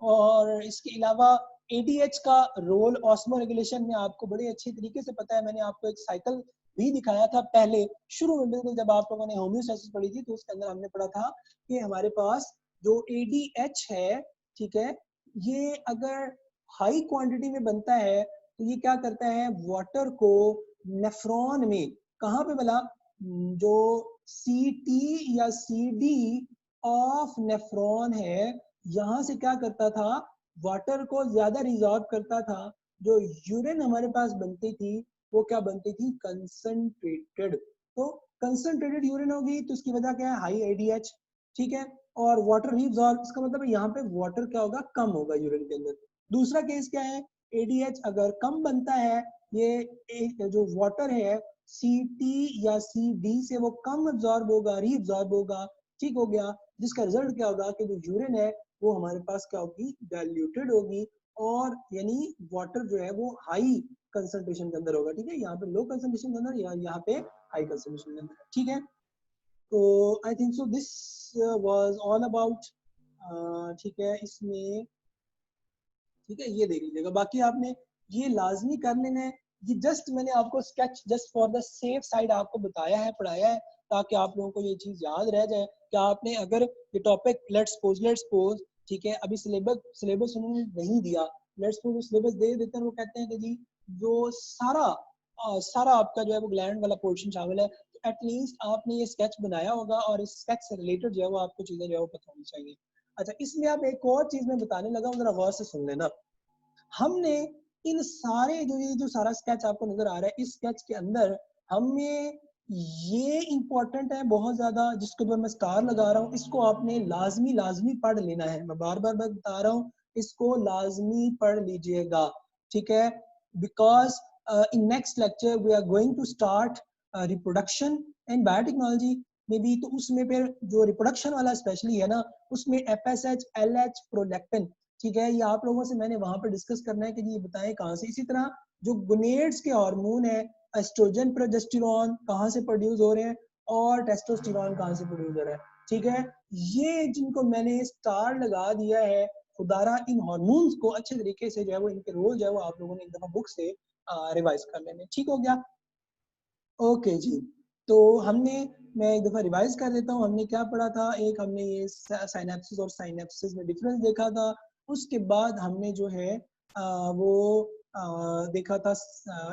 और इसके अलावा एडीएच का रोल ऑस्मो रेगुलेशन में आपको बड़े अच्छे तरीके से पता है। मैंने आपको एक साइकिल भी दिखाया था पहले शुरू में, बिल्कुल जब आप लोगों ने होम्योस्टैसिस पढ़ी थी, तो उसके अंदर हमने पढ़ा था कि हमारे पास जो एडीएच है, ठीक है, ये अगर हाई क्वांटिटी में बनता है तो ये क्या करता है, वाटर को नेफ्रॉन में, कहाँ पे बोला, जो सी टी या सी डी ऑफ नेफ्रॉन है, यहाँ से क्या करता था, वाटर को ज्यादा रिजॉर्व करता था। जो यूरिन हमारे पास बनती थी वो क्या बनती थी, कंसंट्रेटेड। तो कंसंट्रेटेड यूरिन होगी तो इसकी वजह क्या है, हाई एडीएच, ठीक है। और वाटर रिजॉर्व, इसका मतलब है यहाँ पे वाटर क्या होगा, कम होगा यूरिन के अंदर। दूसरा केस क्या है, एडीएच अगर कम बनता है, ये जो वाटर है सी टी या सी डी से वो कम एब्जॉर्ब होगा, रीअब्जॉर्ब होगा, ठीक हो गया। जिसका रिजल्ट क्या होगा कि जो यूरिन है वो हमारे पास क्या होगी, डाइल्यूटेड होगी, और यानी वाटर जो है वो हाई कंसंट्रेशन के अंदर होगा, ठीक है। यहाँ पे लो कंसंट्रेशन के अंदर, यहाँ पे हाई कंसंट्रेशन के अंदर, ठीक है। तो I think so this was all about, ठीक है, इसमें, ठीक है, ये देख लीजिएगा। बाकी आपने ये लाजमी कर लेना है, ये जस्ट मैंने आपको sketch just for the safe side आपको बताया है, पढ़ाया है, ताकि आप लोगों को ये चीज याद रह जाए कि आपने अगर ये टॉपिक लेट्स सपोज, ठीक है, अभी सिलेबस उन्होंने नहीं दिया, लेट्स सपोज सिलेबस दे देते हैं, वो कहते हैं कि जी जो सारा आपका जो है वो ग्लैंड वाला पोर्शन शामिल है, तो एटलीस्ट आपने ये स्केच बनाया होगा और इस स्केच से रिलेटेड जो है वो आपको चीजें जो है वो पता होनी चाहिए। अच्छा, इसमें आप एक और चीज मैं बताने लगा हूँ, जरा गौर से सुन लेना। हमने इन सारे जो ये जो सारा स्केच आपको नजर आ रहा है, इस स्केच के अंदर हमें ये इंपॉर्टेंट है बहुत ज्यादा, जिसके ऊपर मैं स्टार लगा रहा हूँ, इसको आपने लाजमी पढ़ लेना है। मैं बार बार बता रहा हूँ, इसको लाजमी पढ़ लीजिएगा, ठीक है। Because in next lecture we are going to start reproduction and biotechnology में भी, तो उसमें फिर जो रिप्रोडक्शन वाला स्पेशली है ना, उसमें एफएसएच, एलएच, प्रोलैक्टिन, ठीक है, ये आप लोगों से मैंने वहां पर डिस्कस करना है कि ये बताएं कहाँ से। इसी तरह जो गोनेड्स के हार्मोन है, एस्ट्रोजन, प्रोजेस्टेरॉन कहाँ से प्रोड्यूस हो रहे हैं, और टेस्टोस्टेरॉन कहाँ से प्रोड्यूस हो रहा है, ठीक है। ये जिनको मैंने स्टार लगा दिया है, खुदारा इन हार्मोन्स को अच्छे तरीके से जो है वो इनके रोल जो है वो आप लोगों ने एक दफा बुक से रिवाइज कर लेने, ठीक हो गया। ओके जी, तो हमने, मैं एक दफा रिवाइज कर देता हूँ, हमने क्या पढ़ा था। एक हमने ये साइनेप्सिस और साइनेप्सिस में डिफरेंस देखा था। उसके बाद हमने जो है वो देखा था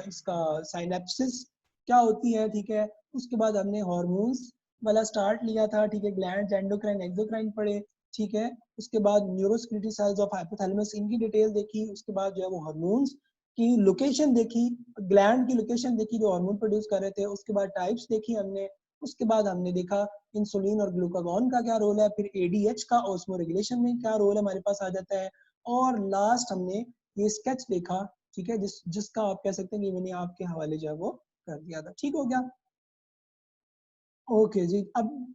इसका साइनेप्सिस क्या होती है, ठीक है। उसके बाद हमने हॉर्मोन्स वाला स्टार्ट लिया था, ठीक है, ग्लैंड्स, एंडोक्राइन, एक्सोक्राइन पढ़े, ठीक है। उसके बाद न्यूरोस्क्लेटल सेल्स ऑफ हाइपोथैलेमस, इनकी डिटेल देखी। उसके बाद जो है वो हार्मोन्स की लोकेशन देखी, ग्लैंड की लोकेशन देखी जो हार्मोन प्रोड्यूस कर रहे थे। उसके बाद टाइप्स देखी हमने। उसके बाद हमने देखा इंसुलिन और ग्लूकागॉन का क्या रोल है, फिर एडीएच का ऑस्मो रेगुलेशन में क्या रोल है हमारे पास आ जाता है, और लास्ट हमने ये स्केच देखा, ठीक है, जिसका आप कह सकते हैं कि मैंने आपके हवाले जो है वो कर दिया था, ठीक हो गया। ओके जी, अब